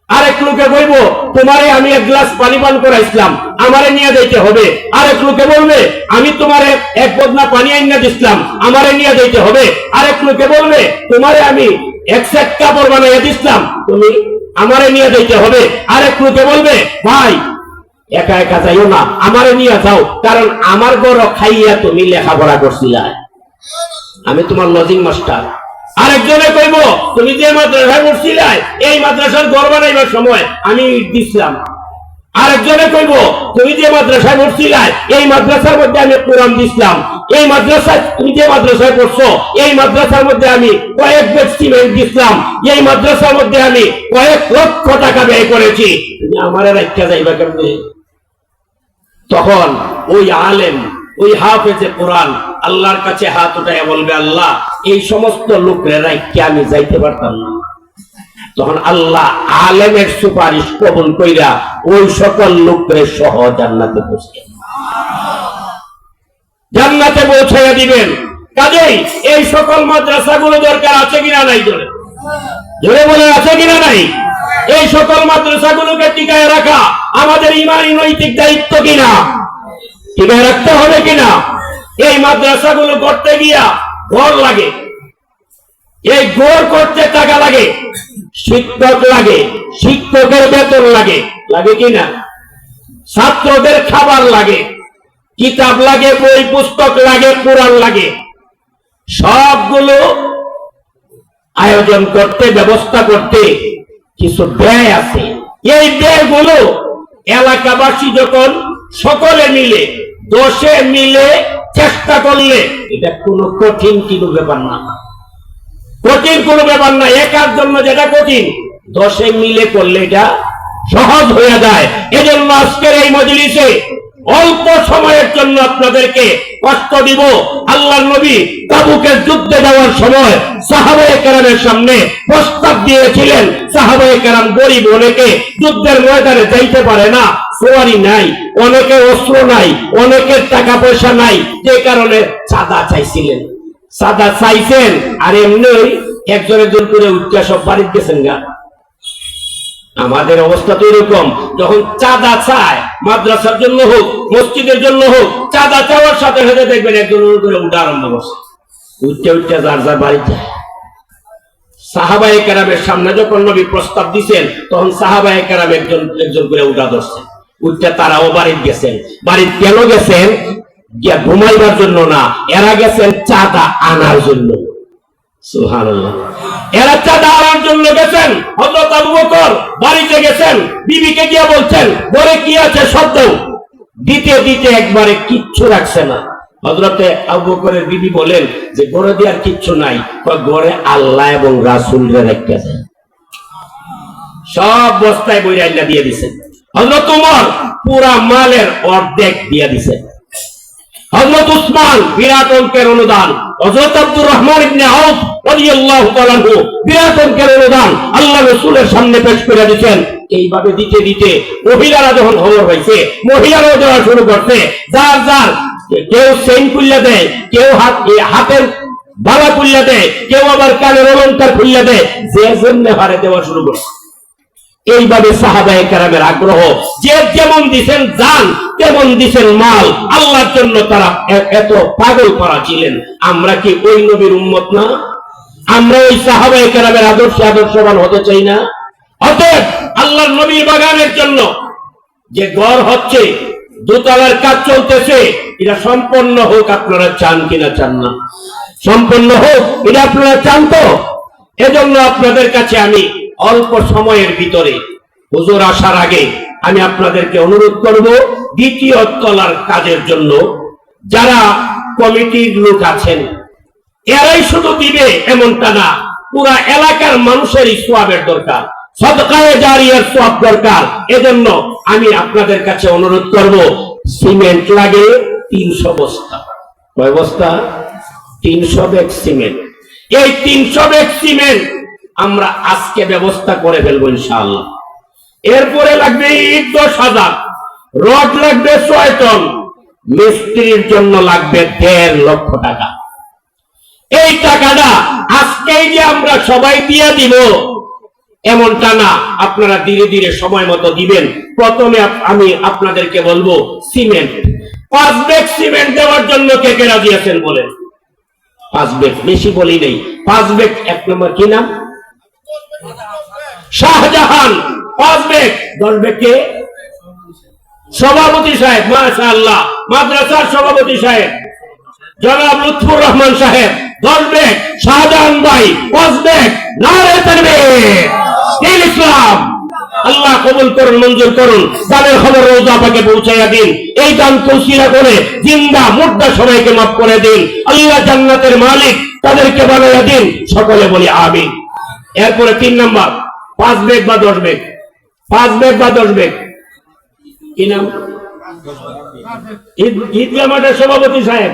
আরেক লোকে বলবো তোমারে আমি এক গ্লাস পানি পান করাইছিলাম, আমারে নিয়ে যাইতে হবে। আরেক লোকে বলবে আমি তোমারে এক বদনা পানি আইনা দিছিলাম, আমারে নিয়ে যাইতে হবে। আরেক লোকে বলবে তোমারে আমি এক সেট কাপড় বানাইয়া দিছিলাম, তুমি আমারে নিয়ে যাইতে হবে। আরেক লোকে বলবে ভাই একা একা যাইও না, আমারে নিয়ে যাও, কারণ আমার ঘর খাইয়া তুমি লেখাপড়া করছিলা, আমি তোমার লজিং মাস্টার। আরেকজনে কইব তুমি যে মাদ্রাসায় পড়ছিলাই এই মাদ্রাসার ঘর বানাইবার সময় আমি ইট দিছিলাম। আরেকজনে কইব তুমি যে মাদ্রাসায় পড়ছিলাই এই মাদ্রাসার মধ্যে আমি কোরআন দিছিলাম। এই মাদ্রাসায় তুমি যে মাদ্রাসায় পড়ছো এই মাদ্রাসার মধ্যে আমি কয়েক ব্যাগ সিমেন্ট দিছিলাম, এই মাদ্রাসার মধ্যে আমি কয়েক লক্ষ টাকা ব্যয় করেছি, তুমি আমারে রাখতে যাইবা কেমনে? তখন ওই আলেম, ওই হাফেজে কোরআন আল্লাহর কাছে হাত উঠায় বলবে আল্লাহ এই সমস্ত লোকরে রাখতে আমি যাইতে পারতাম না। তখন আল্লাহ আলেমের সুপারিশ কবুল কইরা ওই সকল লোকরে সহ জান্নাতে পৌঁছাইয়া দিবেন। কাজেই এই সকল মাদ্রাসাগুলো দরকার আছে কিনা নাই? জোরে জোরে বলে আছে কিনা নাই? এই সকল মাদ্রাসাগুলোকে টিকায় রাখা আমাদের ইমানি নৈতিক দায়িত্ব কিনা? টিকায় রাখতে হবে কিনা? এই মাদ্রাসাগুলো করতে গিয়া ঘর লাগে, এই ঘর করতে টাকা লাগে, শিক্ষক লাগে, শিক্ষকের বেতন লাগে, লাগে কিনা? ছাত্রদের খাবার লাগে, কিতাব লাগে, বই পুস্তক লাগে, কোরআন লাগে, সবগুলো আয়োজন করতে, ব্যবস্থা করতে কিছু ব্যয় আছে। এই ব্যয়গুলো এলাকাবাসী যখন সকলে মিলে 10 মিলে চেষ্টা করলে এটা কোনো কঠিন কোনো ব্যাপার না, কঠিন কোনো ব্যাপার না। একার জন্য যেটা কঠিন 10 মিলে করলে এটা সহজ হয়ে যায়। এজন্য আজকের এই মজলিসে অল্প সময়ের জন্য আপনাদেরকে কষ্ট দিব। আল্লাহর নবী তাবুকের যুদ্ধে যাওয়ার সময় সাহাবায়ে কেরামের সামনে প্রস্তাব দিয়েছিলেন। সাহাবায়ে কেরাম গরিব, অনেকে যুদ্ধের ময়দানে যাইতে পারে না, সওয়ারি নাই, অনেকে অস্ত্র নাই, অনেকের টাকা পয়সা নাই, যে কারণে চাঁদা চাইছিলেন। চাঁদা চাইছেন আর এমনি একজনের জোর করে উঠতে সব বাড়ি গেছেন গা। আমাদের অবস্থা তো এরকম, যখন চাঁদা চায় মাদ্রাসার জন্য হোক, মসজিদের জন্য হোক, চাঁদা চাওয়ার সাথে সাথে দেখবেন একজন করে উঠা আরম্ভ করছে, উঠতে উঠতে যার যার বাড়ি যায়। সাহাবায়ে কেরামের সামনে যখন নবী প্রস্তাব দিচ্ছেন তখন সাহাবায়ে কেরাম একজন একজন করে উঠা ধরছে, উঠতে তারাও বাড়ি গেছেন। বাড়ি কেন গেছেন? গিয়া ঘুমাইবার জন্য না, এরা গেছেন চাঁদা আনার জন্য। সুবহানাল্লাহ। এরা চাঁদা আনার জন্য গেছেন, হযরত আবু বকর বাড়িতে গেছেন, বিবিকে গিয়ে বলছেন ঘরে কি আছে সব দাও। দিতে দিতে একবারে কিচ্ছু রাখছে না। হযরতে আবু বকরের বিবি বলেন যে ঘরে দেওয়ার কিচ্ছু নাই, ঘরে আল্লাহ এবং রাসূলরে রেখেছে, সব বস্তায় বইরা আল্লাহ দিয়ে দিছেন। হযরত ওমর পুরা মালের অর্ধেক দিয়ে দিছেন। হযরত উসমান বিরাট অঙ্কের অনুদান, হযরত আব্দুর রহমান ইবনে আউফ রাদিয়াল্লাহু তাআলা আনহু বিরাট অঙ্কের অনুদান আল্লাহ রাসূলের সামনে পেশ করে দিয়েছেন। এইভাবে দিতে দিতে মহিলারা যখন খবর পাইছে, মহিলারাও দেওয়া শুরু করছে। যার যার কেউ চেইন খুললে দেয়, কেউ হাতের বালা খুললে দেয়, কেউ আবার কানের অলংকার খুললে দেয়, যে জন্য হারে দেওয়া শুরু করছে। এইভাবে সাহাবায়ে কেরামের আগ্রহ, যে যেমন দিছেন জান তেমন দিছেন মাল, আল্লাহর জন্য তারা এত পাগল করা ছিলেন। আমরা কি ওই নবীর উম্মত না? আমরা ওই সাহাবায়ে কেরামের আদর্শবান হতে চাই না? অতএব আল্লাহর নবীর বাগানের জন্য যে ঘর হচ্ছে, দোতলার কাজ চলতেছে, এটা সম্পন্ন হোক। আপনারা চান কিনা চান না? সম্পন্ন হোক, এটা আপনারা চান তো? এজন্য আপনাদের কাছে আমি অল্প সময়ের ভিতরে, হুজুর আসার আগে আমি আপনাদেরকে অনুরোধ করব, দ্বিতীয় তলার কাজের জন্য যারা কমিটির লোক আছেন, এরাই শুধু দিবে এমনটা না, পুরা এলাকার মানুষেরই সওয়াবের দরকার, সদকায়ে জারিয়ার সওয়াব দরকার। এজন্য আমি আপনাদের কাছে অনুরোধ করব, সিমেন্ট লাগে 300 বস্তা। কয় বস্তা? 300 ব্যাগ সিমেন্ট। এই 300 ব্যাগ সিমেন্ট আমরা আজকে ব্যবস্থা করে ফেলবো ইনশাআল্লাহ। এরপরে লাগবে ইট 10,000, রড লাগবে 6 টন, মিস্ত্রির জন্য লাগবে 1.5 লক্ষ টাকা। এই টাকাটা আজকেই যে আমরা সবাই দিয়ে দিব এমনটা না, আপনারা ধীরে ধীরে সময় মতো দিবেন। প্রথমে আমি আপনাদেরকে বলবো সিমেন্ট 5 ব্যাগ সিমেন্ট দেওয়ার জন্য কে কে রাজি আছেন বলেন? 5 ব্যাগ, বেশি বলি নেই, 5 ব্যাগ। 1 নম্বর কি নাম? শাহজাহান। 5 ব্যাগ। 10 ব্যাগ কে? সভাপতি সাহেব, মাশাআল্লাহ, মাদ্রাসার সভাপতি সাহেব জনাব লুৎফুর রহমান সাহেব। 10 ব্যাগ। শাহজাহান ভাই 5 ব্যাগ। নারে তাকবীর, দিন ইসলাম। আল্লাহ কবুল করুন, মঞ্জুর করুন। দানের খবর রোজা পাকে পৌঁছাইয়া দিন। এই দান তৌসিলা করে জিন্দা মুর্দা সবাইকে মাফ করে দিন। আল্লাহ জান্নাতের মালিক তাদেরকে বানাইয়া দিন। সকলে বলি আমিন। এরপরে 3 নাম্বার, 5 ব্যাগ বা 10 ব্যাগ? 5 ব্যাগ বা 10 ব্যাগ? কি নাম? ঈদগাহ মাঠের সভাপতি সাহেব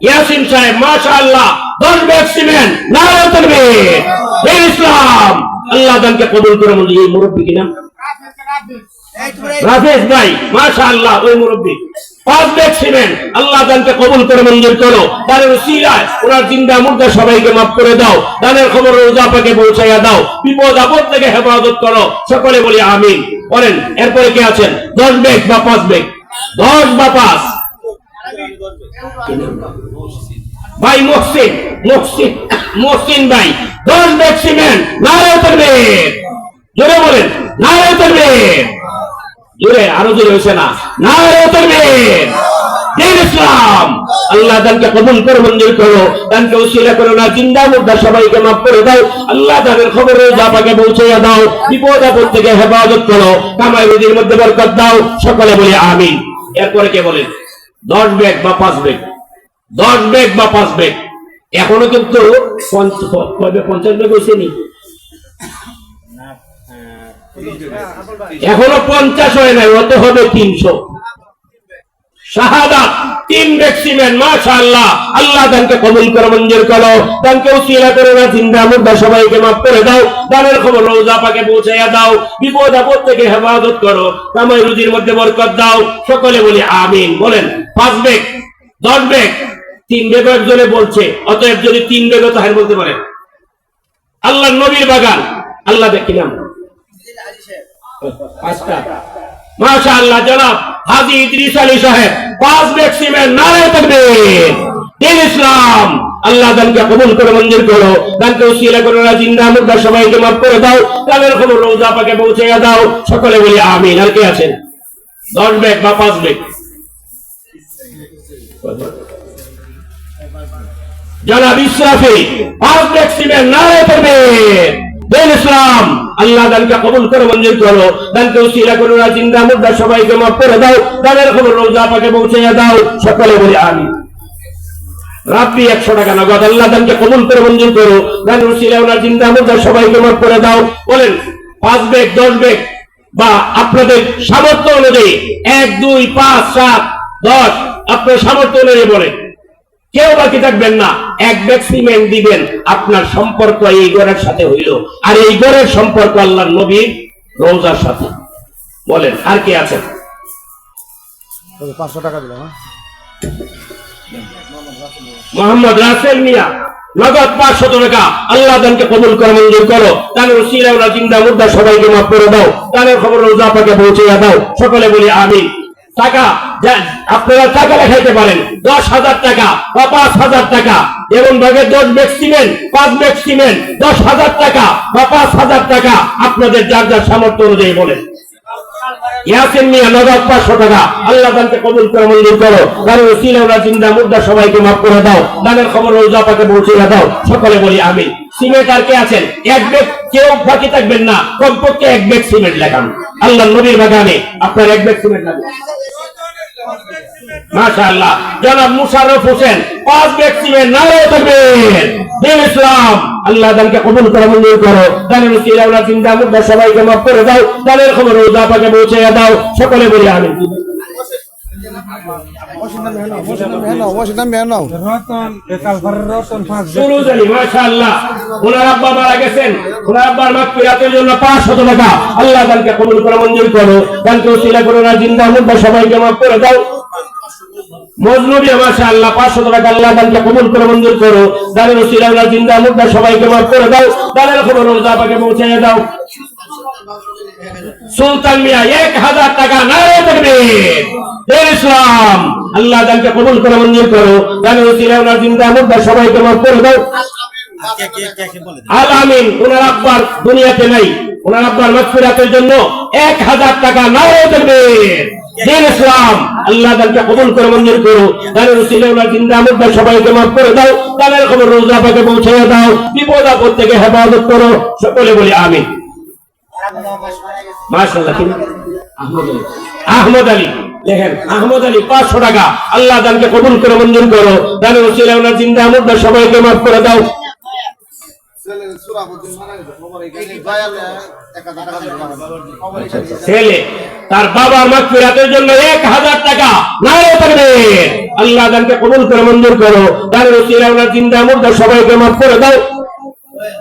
ইয়াসিন সাহেব, মাশাআল্লাহ, 10 ব্যাগ সিমেন্ট। নারে তাকবীর, দিন ইসলাম। আল্লাহ দানকে কবুল করে। বলি এই মুরব্বি কি নাম? রাফেজ ভাই, মাশাআল্লাহ, ওই মুরব্বি। 5 ব্যাগ সিমেন্ট। আল্লাহ দানকে কবুল করে মঞ্জুর করো। দানের উসিলায় ওনার জিন্দা মুর্দা সবাইকে মাফ করে দাও। দানের খবর রোজা পাকে পৌঁছাইয়া দাও। বিপদ আপদ থেকে হেফাজত করো। সকলে বলি আমিন বলেন। এরপরে কে আছেন? 10 ব্যাগ বা 5 ব্যাগ? 10 বা 5? ভাই মুহসিন, মুহসিন ভাই, 10 ব্যাগ সিমেন্ট। নারে তাকবীর, জোরে বলেন, নারে তাকবীর। জোরে, আরো জোরে হয়েছে না? নারে তাকবীর, দিন ইসলাম। আল্লাহ দানকে কবুল করে মঞ্জুর করো। দানকে উসিলা করো না, জিন্দা মুর্দা সবাইকে মাফ করে দাও। আল্লাহ দানের খবর রোজা পাকে পৌঁছাইয়া দাও। বিপদ আপদ থেকে হেফাজত করো। কামাই রুজির মধ্যে বরকত দাও। সকলে বলি আমিন। এরপরে কে বলেন? 10 ব্যাগ বা 5 ব্যাগ? 10 ব্যাগ বা 5 ব্যাগ। এখনো কিন্তু 50 ব্যাগ হয়েছেনি, এখনো 50 হয় নাই, হতে হবে 300। শাহাদাত 3 ব্যাগ সিমেন্ট। মাশাআল্লাহ, আল্লাহ দানকে কবুল করে মঞ্জুর করো। দানকে উসিলা করে না, জিন্দা মুর্দা সবাইকে মাফ করে দাও। দানের খবর রোজা পাকে পৌঁছাইয়া দাও। বিপদ আপদ থেকে হেফাজত করো। কামাই রুজির মধ্যে বরকত দাও। সকলে বলি আমিন বলেন। 5 ব্যাগ, 10 ব্যাগ, 3 ব্যাগ একজনে বলছে। অতএব যদি 3 ব্যাগও তাহের বলতে পারেন। আল্লাহর নবীর বাগান, আল্লাহ দেখি নাম 5টা। মাশাআল্লাহ, জনাব হাজী ইদ্রিস আলী সাহেব 5 ব্যাগ সিমেন্ট। নারে তাকবীর, দিন ইসলাম। আল্লাহ দানকে কবুল করে মঞ্জুর করো। দানকে উসিলা করে না, জিন্দা মুর্দা সবাইকে মাফ করে দাও। দানের খবর রোজা পাকে পৌঁছাইয়া দাও। সকলে বলি আমিন। আর কে আছেন? 10 ব্যাগ বা 5 ব্যাগ? জনাব ইসরাফি 5 ব্যাগ সিমেন্ট নারে তাকবীর। দিন ইসলাম আল্লাহ দানকে কবুল করে মঞ্জুর করো, দানকে উসিলা করো, জিন্দা মুর্দা সবাইকে মাফ করে দাও, দানের খবর রোজা পাকে পৌঁছে দাও, সকলে বলি আমিন। রাব্বি 100 টাকা নগদ আল্লাহ দানকে কবুল করে মঞ্জুর করো, দানের উসিলা ওনার জিন্দা মুর্দা সবাইকে মাফ করে দাও। বলেন 5 ব্যাগ 10 ব্যাগ বা আপনাদের সামর্থ্য অনুযায়ী 1 2 5 7 10 আপনার সামর্থ্য অনুযায়ী বলেন, কেউ বাকি থাকবেন না। 1 ব্যাগ সিমেন্ট দিবেন, আপনার সম্পর্ক এই ঘরের সাথে হইল, আর এই ঘরের সম্পর্ক আল্লাহর নবীর রওজার সাথে। বলেন আর কে আছেন? 500 টাকা দিলাম। মোহাম্মদ রাসেল মিয়া নগদ 500 টাকা আল্লাহ দানকে কবুল করে মঞ্জুর করো, দানের উসিলা ওনার জিন্দা মুর্দা সবাইকে মাফ করে দাও, দানের খবর রোজা পাকে পৌঁছে দাও, সকলে বলি আমিন। টাকা আপনারা টাকা লেখাইতে পারেন, 10,000 টাকা বা 5,000 টাকা, যেমন ভাগে 10 ব্যাগ সিমেন্ট 5 ব্যাগ সিমেন্ট 10,000 টাকা বা 5,000 টাকা, আপনাদের যার যার সামর্থ্য অনুযায়ী বলেন। ইয়াসিন মিয়া নগদ 500 টাকা আল্লাহ দানকে কবুল করে মঞ্জুর করো, দানের উসিলা ওনার জিন্দা মুর্দা সবাইকে মাফ করে দাও, দানের খবর রোজা পাকে পৌঁছে দাও, সকলে বলি আমিন। সিমেন্ট আর কে আছেন? 1 ব্যাগ, কেউ বাকি থাকবেন না, কমপক্ষে 1 ব্যাগ সিমেন্ট লেখান আল্লাহর নবীর বাগানে, আপনার 1 ব্যাগ সিমেন্ট লাগবে। মাশাআল্লাহ। জনাব মুশাররফ হোসেন 5 ব্যাগ সিমেন্ট নারে তাকবীর। দিন ইসলাম আল্লাহ দানকে কবুল করে মঞ্জুর করো, দানের উসিলা ওনার জিন্দা মুর্দা সবাইকে মাফ করে দাও, দানের খবর রোজা পাকে পৌঁছে দাও, সকলে বলি আমিন। মাশাআল্লাহ। ওনার আব্বা মারা গেছেন, ওনার আব্বার মাগফিরাতের জন্য 500 টাকা আল্লাহ দানকে কবুল করে মঞ্জুর করো, দানকে উসিলা করে ওনার জিন্দা মুর্দা সবাইকে মাফ করে দাও। মজনুবিয়া মাশাআল্লাহ 500 টাকা আল্লাহ দানকে কবুল করে মঞ্জুর করো, দানের উসিলা ওনার জিন্দা মুর্দা সবাইকে মাফ করে দাও, দানের খবর রোজা পাকে পৌঁছে দাও। সুলতান মিয়া 1000 টাকা নারে তাকবীর। দিন ইসলাম আল্লাহ দানকে কবুল করে মঞ্জুর করো, দানের উসিলা ওনার জিন্দা মুর্দা সবাইকে মাফ করে দাও। আল আমিন ওনার আব্বার দুনিয়াতে নাই, ওনার আব্বার মাগফিরাতের জন্য 1000 টাকা নারে তাকবীর। দিন ইসলাম আল্লাহ দানকে কবুল করে মঞ্জুর করো, দানের উসিলা ওনার জিন্দা মুর্দা সবাইকে মাফ করে দাও, দানের খবর রোজা পাকে পৌঁছে দাও, বিপদ আপদ থেকে হেফাজত করো, সকলে বলি আমিন। মাশাআল্লাহ। আহমদ আলী দেখেন, আহমদ আলী 500 টাকা আল্লাহ দানকে কবুল করে মঞ্জুর করো, দানের উসিলা ওনার জিন্দা মুর্দা সবাইকে মাফ করে দাও। ছেলে তার বাবার মাগফিরাতের জন্য 1000 টাকা নারে তাকবীর। আল্লাহ দানকে কবুল করে মঞ্জুর করো, দানের উসিলা ওনার জিন্দা মুর্দা সবাইকে মাফ করে দাও।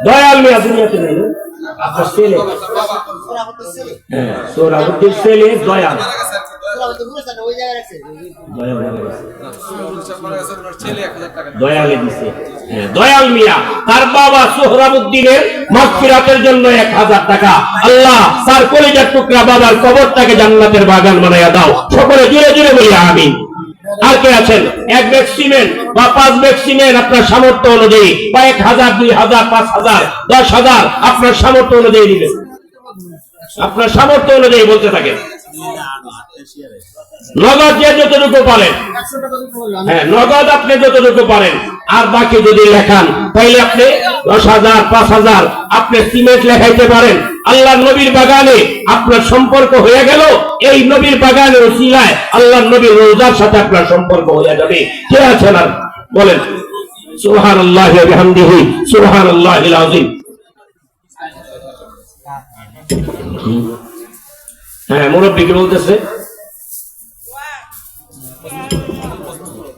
দয়াল মিয়া দুনিয়াতে নেই, আপনার ছেলে সোহরাবুদ্দিন ছেলে দয়াল দয়ালে দিছে। দয়াল মিয়া তার বাবা সোহরাবুদ্দিনের মাগফিরাতের জন্য 1000 টাকা আল্লাহ তার কলিজার টুকরা বাবার কবরটাকে জান্নাতের বাগান বানাইয়া দাও, সকলে জুড়ে জুড়ে বলি আমিন। আর কে আছেন? 1 ব্যাগ সিমেন্ট বা 5 ব্যাগ সিমেন্ট আপনার সামর্থ্য অনুযায়ী, বা 1000 2000 5000 10,000 আপনার সামর্থ্য অনুযায়ী দিবেন, আপনার সামর্থ্য অনুযায়ী বলতে থাকেন। নগদ যে যতটুকু পারেন, হ্যাঁ নগদ আপনি যতটুকু পারেন, আর বাকি যদি লেখান তাইলে আপনি 10,000 5,000 আপনি সিমেন্ট লেখাইতে পারেন। আল্লাহর নবীর বাগানে আপনার সম্পর্ক হয়ে গেল, এই নবীর বাগানের উসিলায় আল্লাহর নবীর রওজার সাথে আপনার সম্পর্ক হয়ে যাবে। কে আছেন আর বলেন সুবহানাল্লাহি ওয়া বিহামদিহি সুবহানাল্লাহিল আযীম। হ্যাঁ মুরব্বি কি বলতেছে?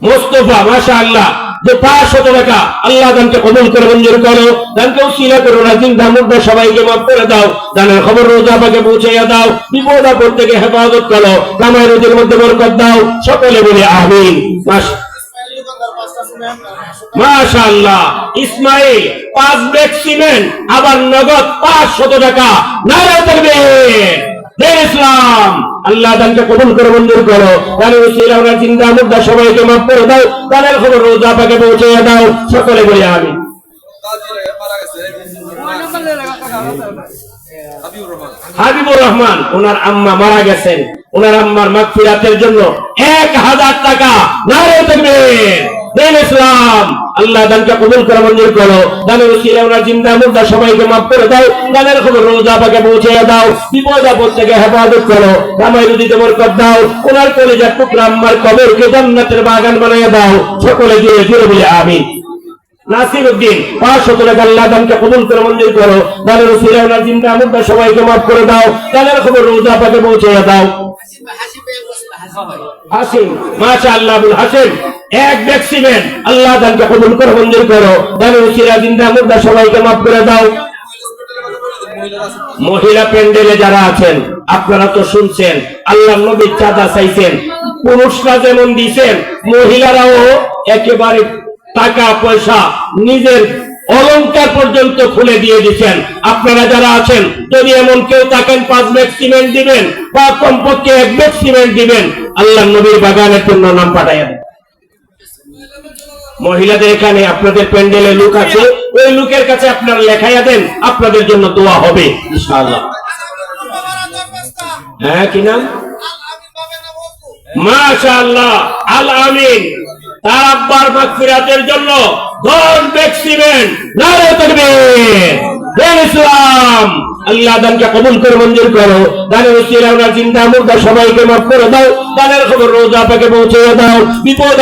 মোস্তফা মাশাআল্লাহ যে 500 টাকা আল্লাহ দানকে কবুল করে মঞ্জুর করো, দানকে উসিলা করো, জিন্দা মুর্দা সবাইকে মাফ করে দাও, দানের খবর রোজা পাকে পৌঁছাইয়া দাও, বিপদ আপদ থেকে হেফাজত করো, কামাই রুজির মধ্যে বরকত দাও, সকলে বলি আমিন। মাশাআল্লাহ। ইসমাইল 5 ব্যাগ সিমেন্ট আবার নগদ 500 টাকা নারে তাকবীর। দিন ইসলাম আল্লাহ দানকে কবুল করে মঞ্জুর করো, দানের উসিলা ওনার জিন্দা মুর্দা সবাইকে মাফ করে দাও, দানের খবর রোজা পাকে পৌঁছাইয়া দাও, সকলে বলি আমিন। হাবিবুর রহমান ওনার আম্মা মারা গেছেন, ওনার আম্মার মাগফিরাতের জন্য 1000 টাকা নারে তাকবীর। দিন ইসলাম। আল্লাহ দানকে কবুল করে মঞ্জুর করো। দানের উসিলা ওনার জিন্দা মুর্দা সবাইকে মাফ করে দাও। দানের খবর রোজা পাকে পৌঁছে দাও। বিপদ আপদ থেকে হেফাজত করো। কামাই রুজিতে বরকত দাও। ওনার কলিজার টুকরা আম্মার কবরকে জান্নাতের বাগান বানিয়ে দাও। সকলে জুড়ে জুড়ে বলে আমিন। নাসিরউদ্দিন 500 টাকা আল্লাহ দানকে কবুল করে মঞ্জুর করো। দানের উসিলা ওনার জিন্দা মুর্দা সবাইকে মাফ করে দাও। দানের খবর রোজা পাকে পৌঁছে দাও। হাসিম মাশাআল্লাহ আবুল হাসিম এক ব্যক্তিবেন আল্লাহ দানকে কবুল করে মঞ্জুর করো। দানের উসিলা জিন্দা মুর্দা সবাইকে মাফ করে দাও। মহিলা প্যান্ডেলে যারা আছেন আপনারা তো শুনছেন আল্লাহ নবী চাঁদা চাইছেন। পুরুষরা যেমন দিয়েছেন মহিলারাও একেবারে টাকা পয়সা নিজের অলংকার পর্যন্ত খুলে দিয়ে দিচ্ছেন। আপনারা যারা আছেন যদি এমন কেউ থাকেন 5 ব্যাগ সিমেন্ট দিবেন বা কমপক্ষে 1 ব্যাগ সিমেন্ট দিবেন আল্লাহ নবীর বাগানের জন্য নাম পাঠাইয়া দেন। মহিলাদের এখানে আপনাদের প্যান্ডেলে লোক আছে, ওই লোকের কাছে আপনারা লেখাইয়া দেন, আপনাদের জন্য দোয়া হবে ইনশাআল্লাহ। হ্যাঁ কি নাম? মাশাআল্লাহ আল আমিন। তার আব্বার মাগফিরাতের জন্য 10 ব্যাগ সিমেন্ট। নারে তাকবীর। দিন ইসলাম। আল্লাহ দানকে কবুল করে মঞ্জুর করো। দানের উসিলা ওনার জিন্দা মুর্দা সবাইকে মাফ করে দাও। দানের খবর রোজা পাকে পৌঁছে দাও। বিপদ